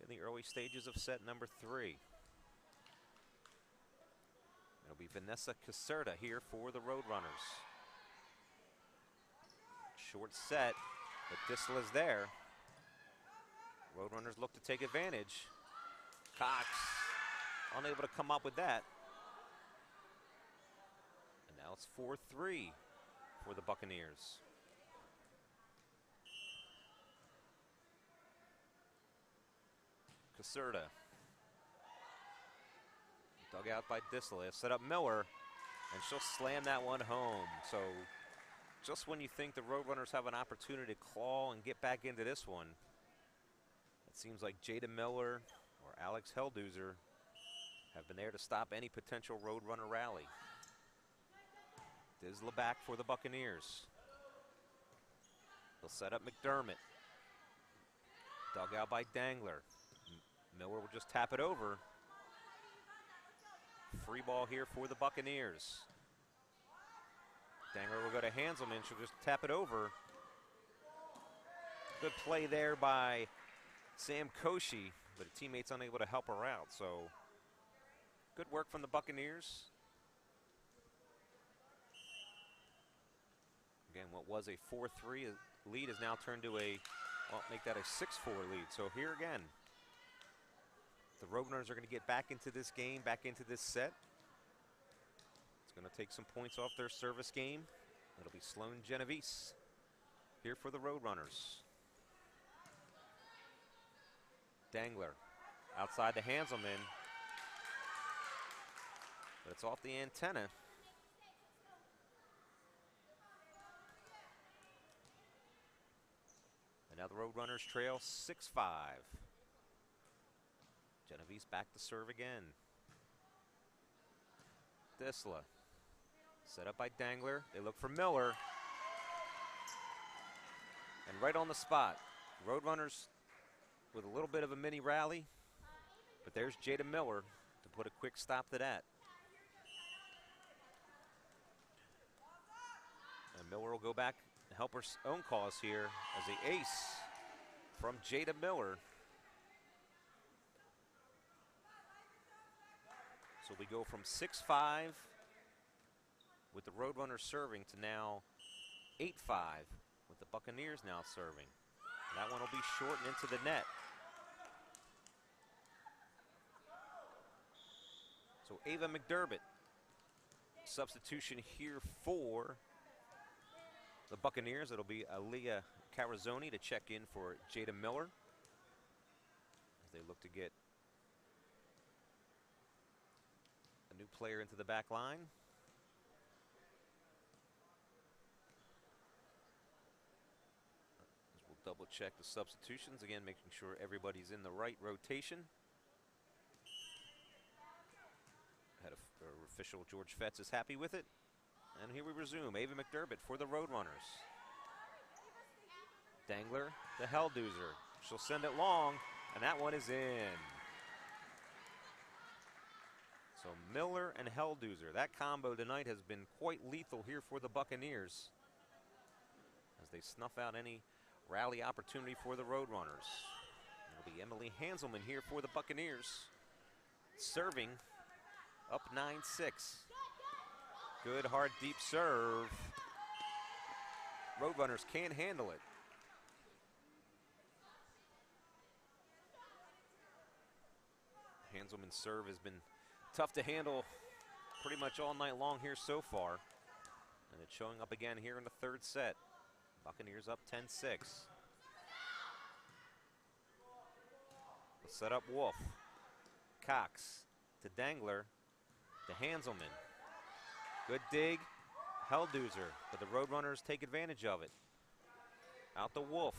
in the early stages of set number 3. It'll be Vanessa Caserta here for the Roadrunners. Short set, but Disla's there. Roadrunners look to take advantage. Cox unable to come up with that. And now it's 4-3 for the Buccaneers. Caserta. Dug out by Disla. Set up Miller, and she'll slam that one home. So just when you think the Roadrunners have an opportunity to claw and get back into this one, it seems like Jada Miller or Alex Helduzer have been there to stop any potential Roadrunner rally. Disla back for the Buccaneers. They'll set up McDermott. Dug out by Dangler. Miller will just tap it over. Free ball here for the Buccaneers. Dangler will go to Hanselman. She'll just tap it over. Good play there by Sam Koshi, but a teammate's unable to help her out. So good work from the Buccaneers. Again, what was a 4-3 lead has now turned to a, well, make that a 6-4 lead. So here again, the Roadrunners are going to get back into this game, back into this set. It's going to take some points off their service game. It'll be Sloane Genovese here for the Roadrunners. Dangler Outside the Hanselman. But it's off the antenna. And now the Roadrunners trail 6-5. Genovese back to serve again. Disla. Set up by Dangler. They look for Miller. And right on the spot. Roadrunners with a little bit of a mini rally. But there's Jada Miller to put a quick stop to that. And Miller will go back and help her own cause here as the ace from Jada Miller. So we go from 6-5 with the Roadrunners serving to now 8-5 with the Buccaneers now serving. And that one will be short and into the net. So Ava McDermott, substitution here for the Buccaneers. It'll be Aaliyah Carazzoni to check in for Jada Miller as they look to get a new player into the back line. As we'll double check the substitutions again, making sure everybody's in the right rotation. Our official George Fetz is happy with it. And here we resume. Ava McDermott for the Roadrunners. Dangler, the Helldoozer. She'll send it long, and that one is in. So Miller and Helldoozer. That combo tonight has been quite lethal here for the Buccaneers as they snuff out any rally opportunity for the Roadrunners. It'll be Emily Hanselman here for the Buccaneers. Serving up 9-6. Good hard deep serve. Roadrunners can't handle it. Hanselman's serve has been tough to handle pretty much all night long here so far. And it's showing up again here in the third set. Buccaneers up 10-6. We'll set up Wolf. Cox to Dangler to Hanselman. Good dig, Helldoozer, but the Roadrunners take advantage of it. Out to Wolf.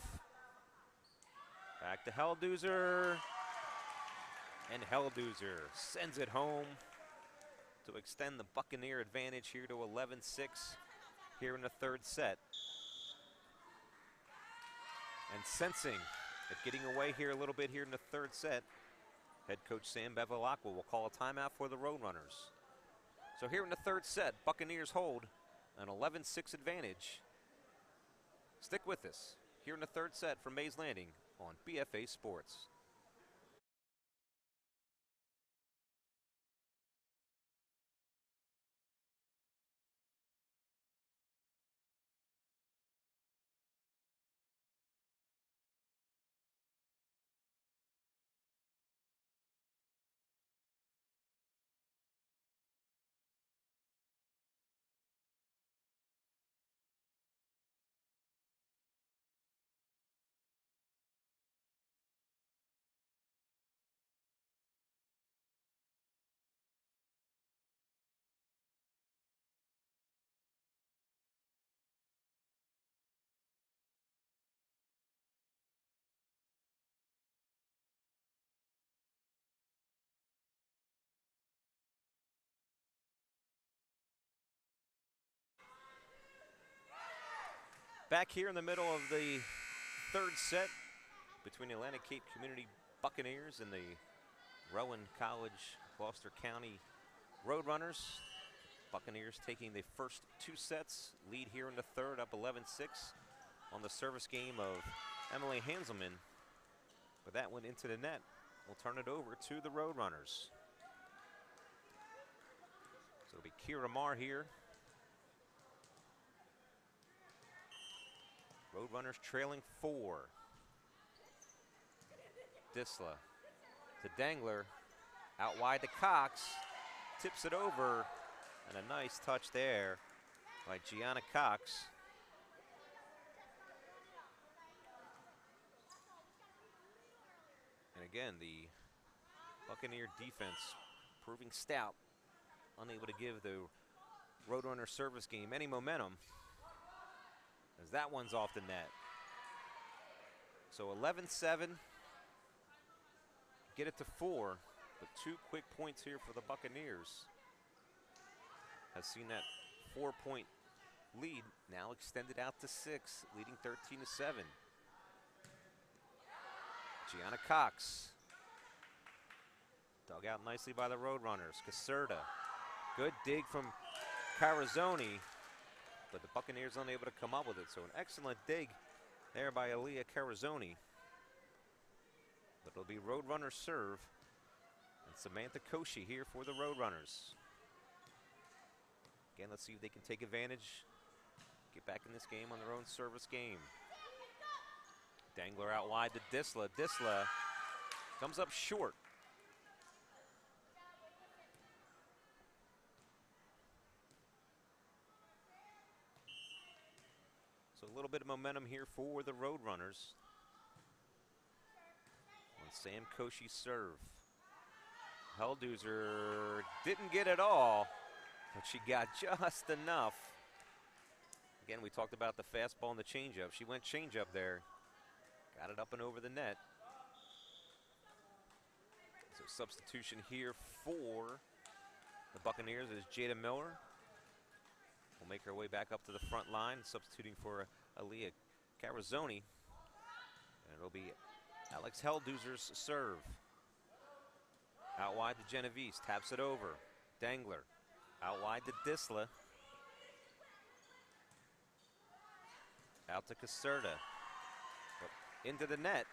Back to Helldoozer. And Helldoozer sends it home to extend the Buccaneer advantage here to 11-6 here in the third set. And sensing it getting away here a little bit here in the third set, head coach Sam Bevilacqua will call a timeout for the Roadrunners. So here in the third set, Buccaneers hold an 11-6 advantage. Stick with us here in the third set from Mays Landing on BFA Sports. Back here in the middle of the third set between the Atlantic Cape Community Buccaneers and the Rowan College Gloucester County Roadrunners. Buccaneers taking the first two sets, lead here in the third, up 11-6 on the service game of Emily Hanselman. But that went into the net. We'll turn it over to the Roadrunners. So it'll be Kira Marr here. Roadrunners trailing 4. Disla to Dangler, out wide to Cox, tips it over, and a nice touch there by Gianna Cox. And again, the Buccaneer defense proving stout, unable to give the Roadrunner service game any momentum, as that one's off the net. So 11-7, get it to 4, but 2 quick points here for the Buccaneers. Has seen that 4-point lead now extended out to 6, leading 13-7. Gianna Cox, dug out nicely by the Roadrunners. Caserta, good dig from Carazoni, but the Buccaneers unable to come up with it. So an excellent dig there by Aaliyah Carazoni. But it'll be Roadrunner serve, and Samantha Koshi here for the Roadrunners. Again, let's see if they can take advantage, get back in this game on their own service game. Dangler out wide to Disla. Disla comes up short. So a little bit of momentum here for the Roadrunners. On Sam Koshi's serve. Helduzer didn't get it all, but she got just enough. Again, we talked about the fastball and the changeup. She went changeup there. Got it up and over the net. So substitution here for the Buccaneers is Jada Miller. Will make her way back up to the front line, substituting for Aaliyah Carazoni. And it'll be Alex Helduzer's serve. Out wide to Genovese, taps it over. Dangler, out wide to Disla. Out to Caserta. Into the net.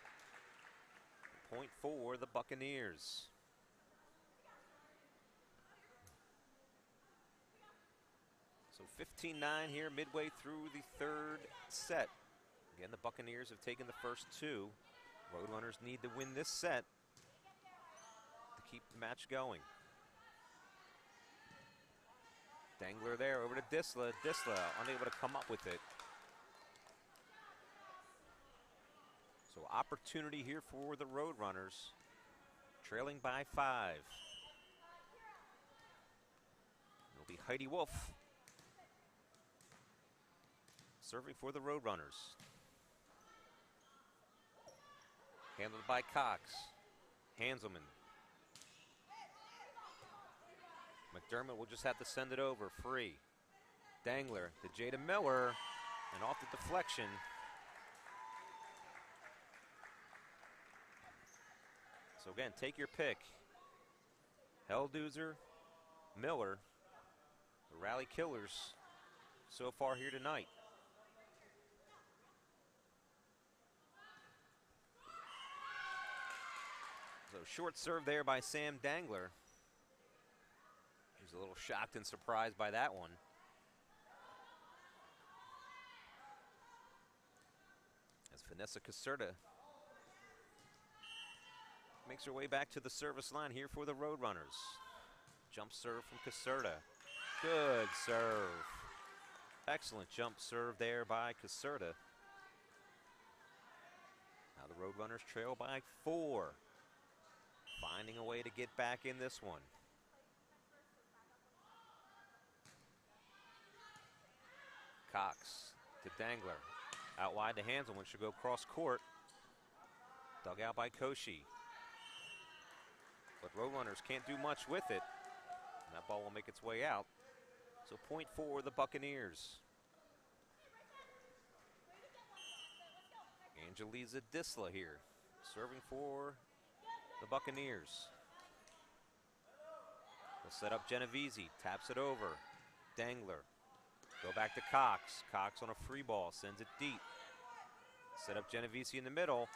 Point for the Buccaneers. So 15-9 here midway through the third set. Again, the Buccaneers have taken the first 2. Roadrunners need to win this set to keep the match going. Dangler there over to Disla. Disla unable to come up with it. So opportunity here for the Roadrunners, trailing by 5. It'll be Heidi Wolf serving for the Roadrunners. Handled by Cox. Hanselman. McDermott will just have to send it over free. Dangler to Jada Miller, and off the deflection. So again, take your pick. Helduzer, Miller, the rally killers so far here tonight. So short serve there by Sam Dangler. He's a little shocked and surprised by that one. As Vanessa Caserta makes her way back to the service line here for the Roadrunners. Jump serve from Caserta. Good serve. Excellent jump serve there by Caserta. Now the Roadrunners trail by 4. Finding a way to get back in this one. Cox to Dangler. Out wide to Hanselman, should go cross court. Dug out by Koshi. But Roadrunners can't do much with it. And that ball will make its way out. So point for the Buccaneers. Angelisa Disla here, serving for the Buccaneers. They'll set up Genovese, taps it over. Dangler, go back to Cox. Cox on a free ball, sends it deep. Set up Genovese in the middle.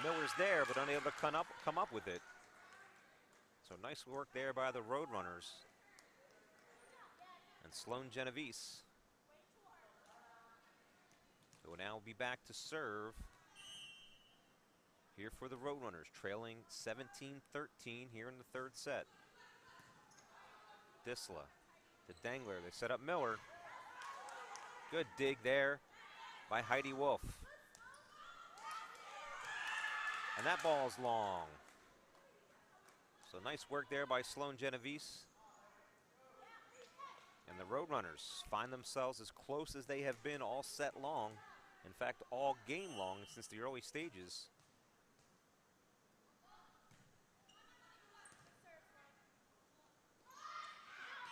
Miller's there, but unable to come up with it. So nice work there by the Roadrunners. And Sloan Genovese, who will now be back to serve here for the Roadrunners, trailing 17-13 here in the third set. Disla to Dangler. They set up Miller. Good dig there by Heidi Wolf. And that ball's long. So nice work there by Sloan Genovese. And the Roadrunners find themselves as close as they have been all set long. In fact, all game long since the early stages.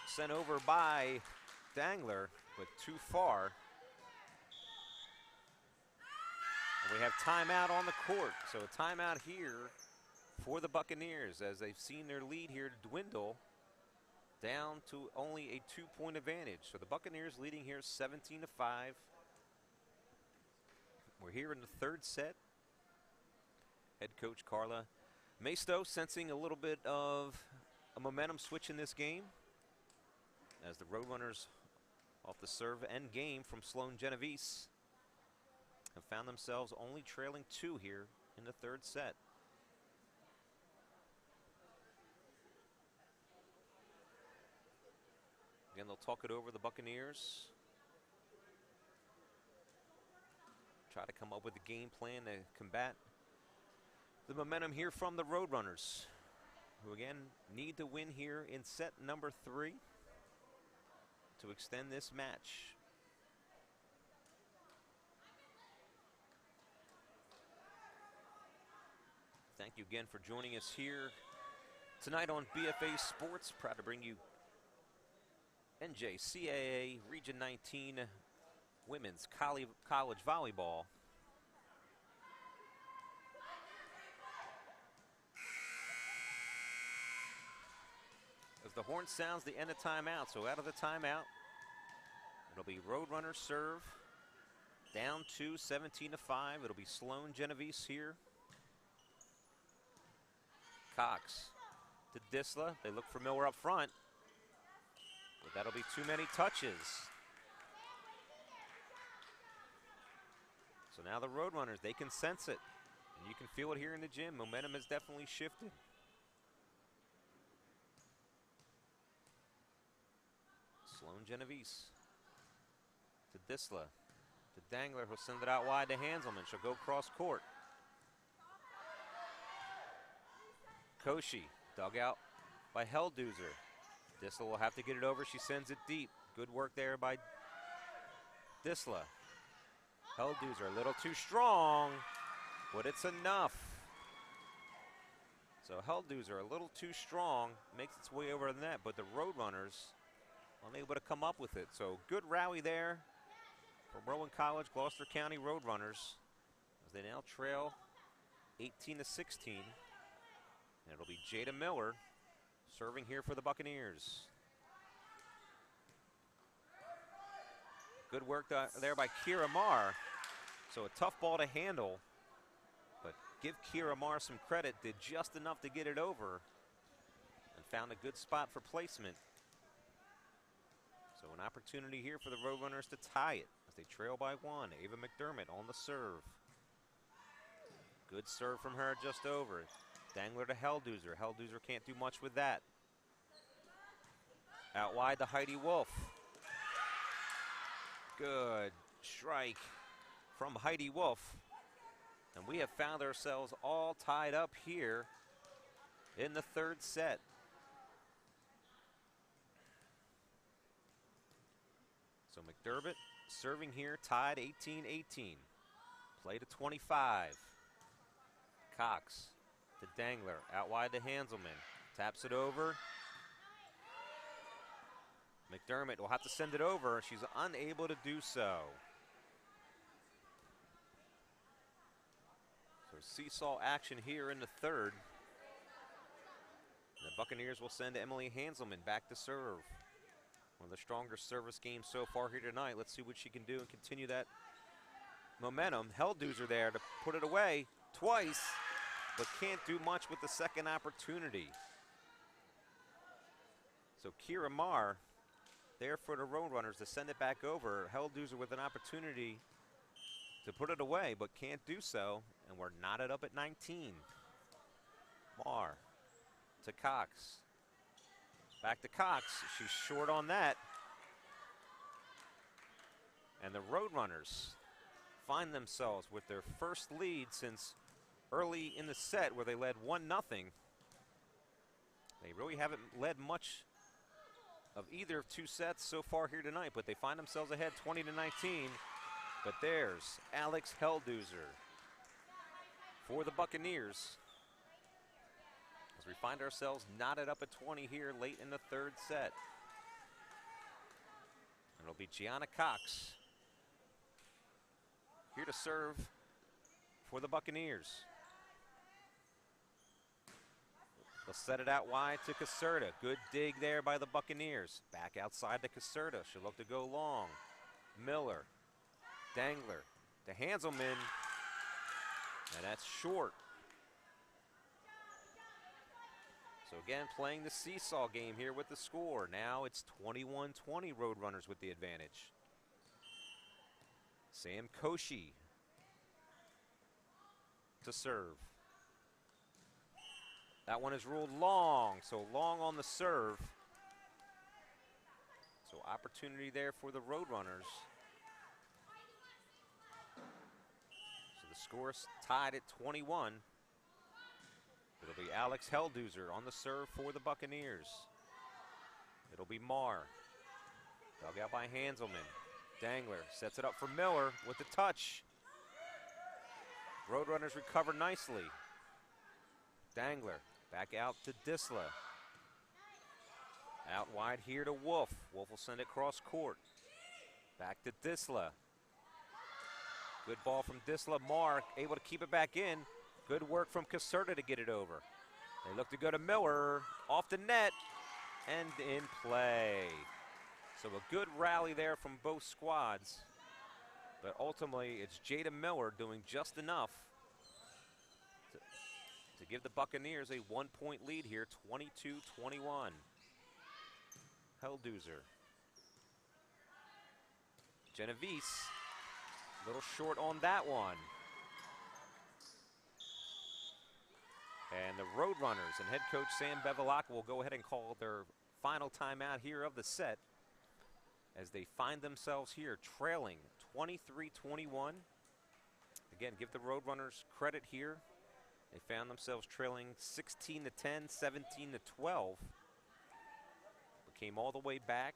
Sent over by Dangler, but too far. And we have timeout on the court. So a timeout here for the Buccaneers as they've seen their lead here dwindle down to only a 2-point advantage. So the Buccaneers leading here 17-5. We're here in the third set. Head coach Carla Maisto sensing a little bit of a momentum switch in this game as the Roadrunners off the serve and game from Sloan Genovese have found themselves only trailing 2 here in the third set. Again, they'll talk it over, the Buccaneers. Try to come up with a game plan to combat the momentum here from the Roadrunners, who again need to win here in set number 3 to extend this match. Thank you again for joining us here tonight on BFA Sports. Proud to bring you NJCAA Region 19 Women's College Volleyball. As the horn sounds the end of timeout, so out of the timeout, it'll be Roadrunners serve, down to 17-5. It'll be Sloan Genovese here. Cox to Disla. They look for Miller up front, but that'll be too many touches. So now the Roadrunners, they can sense it, and you can feel it here in the gym. Momentum has definitely shifted. Sloan Genovese to Disla, to Dangler, who'll send it out wide to Hanselman. She'll go cross court. Koshi, dug out by Helduzer. Disla will have to get it over. She sends it deep. Good work there by Disla. Helduzer a little too strong, but it's enough. So Helduzer a little too strong, makes its way over the net, but the Roadrunners unable to come up with it. So good rally there from Rowan College, Gloucester County Roadrunners as they now trail 18-16. And it'll be Jada Miller serving here for the Buccaneers. Good work there by Kira Marr. So a tough ball to handle, but give Kira Marr some credit. Did just enough to get it over and found a good spot for placement. So an opportunity here for the Roadrunners to tie it as they trail by 1. Ava McDermott on the serve. Good serve from her just over. Dangler to Helduzer. Helduzer can't do much with that. Out wide to Heidi Wolf. Good strike from Heidi Wolf. And we have found ourselves all tied up here in the third set. So McDermott serving here, tied 18-18. Play to 25. Cox to Dangler, out wide to Hanselman. Taps it over. McDermott will have to send it over. She's unable to do so. So seesaw action here in the third. And the Buccaneers will send Emily Hanselman back to serve. One of the stronger service games so far here tonight. Let's see what she can do and continue that momentum. Helduzer there to put it away twice, but can't do much with the second opportunity. So Kira Marr there for the Roadrunners to send it back over. Helduzer with an opportunity to put it away, but can't do so. And we're knotted up at 19. Marr to Cox. Back to Cox. She's short on that. And the Roadrunners find themselves with their first lead since early in the set where they led 1-0. They really haven't led much of either of two sets so far here tonight, but they find themselves ahead 20-19. But there's Alex Helduser for the Buccaneers, as we find ourselves knotted up at 20 here late in the third set. And it'll be Gianna Cox here to serve for the Buccaneers. They'll set it out wide to Caserta. Good dig there by the Buccaneers. Back outside to Caserta. She'll look to go long. Miller, Dangler to Hanselman, and that's short. So again, playing the seesaw game here with the score. Now it's 21-20 Roadrunners with the advantage. Sam Koshi to serve. That one is ruled long, so long on the serve. So opportunity there for the Roadrunners. So the score's tied at 21. It'll be Alex Helduser on the serve for the Buccaneers. It'll be Marr. Dug out by Hanselman. Dangler sets it up for Miller with the touch. Roadrunners recover nicely. Dangler back out to Disla. Out wide here to Wolf. Wolf will send it cross court. Back to Disla. Good ball from Disla. Marr able to keep it back in. Good work from Caserta to get it over. They look to go to Miller, off the net, and in play. So a good rally there from both squads. But ultimately, it's Jada Miller doing just enough to give the Buccaneers a 1-point lead here, 22-21. Helduser. Genovese, a little short on that one. And the Roadrunners and head coach Sam Bevilacqua will go ahead and call their final timeout here of the set, as they find themselves here trailing 23-21. Again, give the Roadrunners credit here. They found themselves trailing 16-10, 17-12. But came all the way back,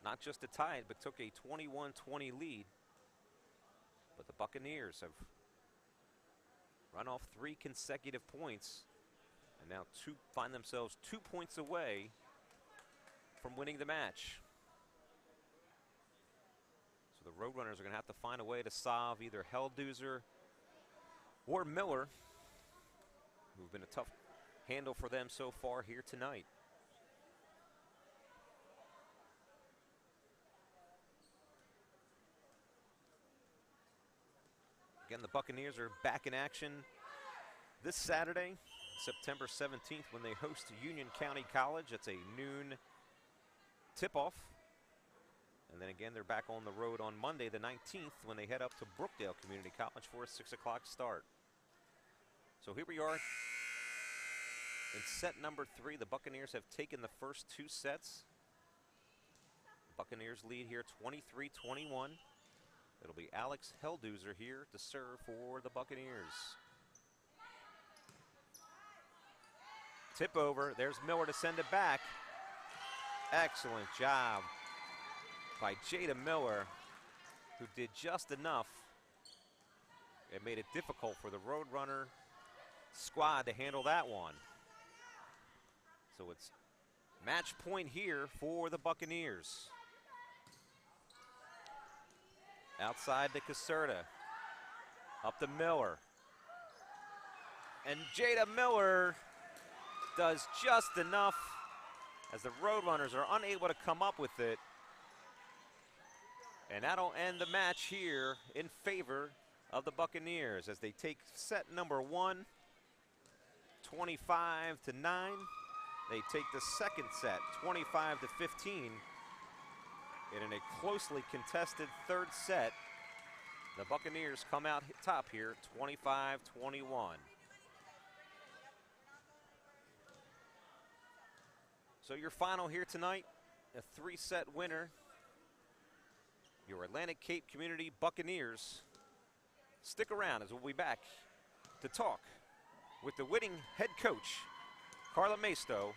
not just to tie it, but took a 21-20 lead. But the Buccaneers have run off 3 consecutive points, and now find themselves 2 points away from winning the match. So the Roadrunners are going to have to find a way to solve either Helduser or Miller, who've been a tough handle for them so far here tonight. Again, the Buccaneers are back in action this Saturday, September 17th, when they host Union County College. It's a noon tip-off. And then again, they're back on the road on Monday, the 19th, when they head up to Brookdale Community College for a 6 o'clock start. So here we are in set number 3. The Buccaneers have taken the first 2 sets. The Buccaneers lead here 23-21. It'll be Alex Helduser here to serve for the Buccaneers. Tip over. There's Miller to send it back. Excellent job by Jada Miller, who did just enough. It made it difficult for the Roadrunner squad to handle that one. So it's match point here for the Buccaneers. Outside to Caserta. Up to Miller. And Jada Miller does just enough, as the Roadrunners are unable to come up with it. And that'll end the match here in favor of the Buccaneers, as they take set number 1, 25-9. They take the second set, 25-15. And in a closely contested third set, the Buccaneers come out top here, 25-21. So your final here tonight, a 3-set winner, your Atlantic Cape Community Buccaneers. Stick around, as we'll be back to talk with the winning head coach Carla Maisto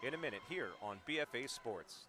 in a minute here on BFA Sports.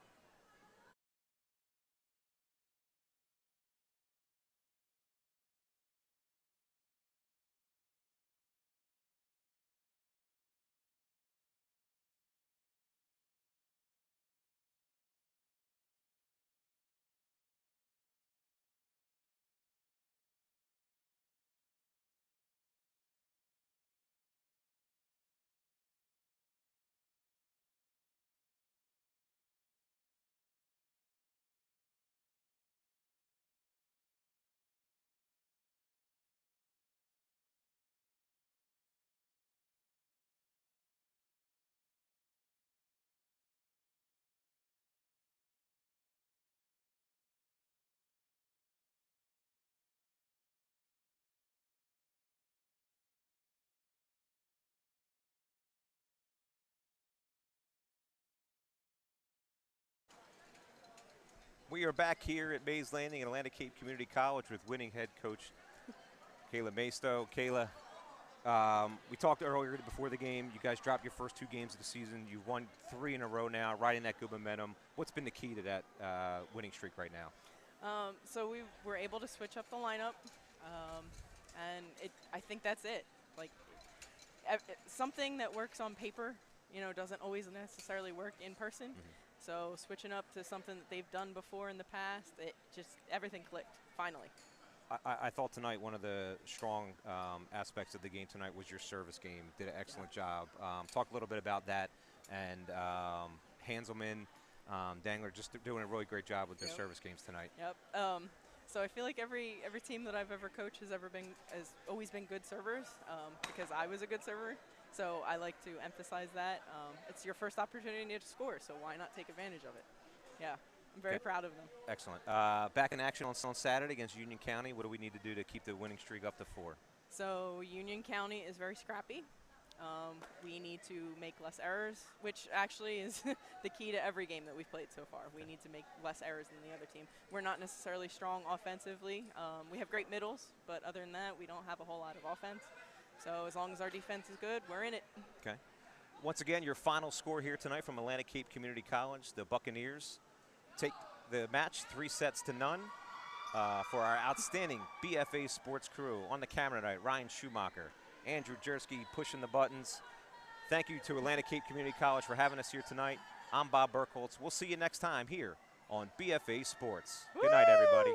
We are back here at Mays Landing at Atlantic Cape Community College with winning head coach Kayla Maisto. Kayla, we talked earlier before the game. You guys dropped your first 2 games of the season. You've won 3 in a row now, riding that good momentum. What's been the key to that winning streak right now? So we were able to switch up the lineup, and I think that's it. Like something that works on paper, doesn't always necessarily work in person. So switching up to something that they've done before in the past, everything clicked, finally. I thought tonight one of the strong aspects of the game tonight was your service game. Did an excellent job. Talk a little bit about that. And Hanselman, Dangler just doing a really great job with their service games tonight. Yep. So I feel like every team that I've ever coached has always been good servers because I was a good server. So I like to emphasize that. It's your first opportunity to score, so why not take advantage of it? Yeah, I'm very proud of them. Excellent. Back in action on Saturday against Union County. What do we need to do to keep the winning streak up to 4? So Union County is very scrappy. We need to make less errors, which actually is the key to every game that we've played so far. We need to make less errors than the other team. We're not necessarily strong offensively. We have great middles, but other than that, we don't have a whole lot of offense. So as long as our defense is good, we're in it. Okay. Once again, your final score here tonight from Atlantic Cape Community College. The Buccaneers take the match 3 sets to none for our outstanding BFA sports crew. On the camera tonight, Ryan Schumacher, Andrew Jersky pushing the buttons. Thank you to Atlantic Cape Community College for having us here tonight. I'm Bob Burkholz. We'll see you next time here on BFA Sports. Good night, everybody.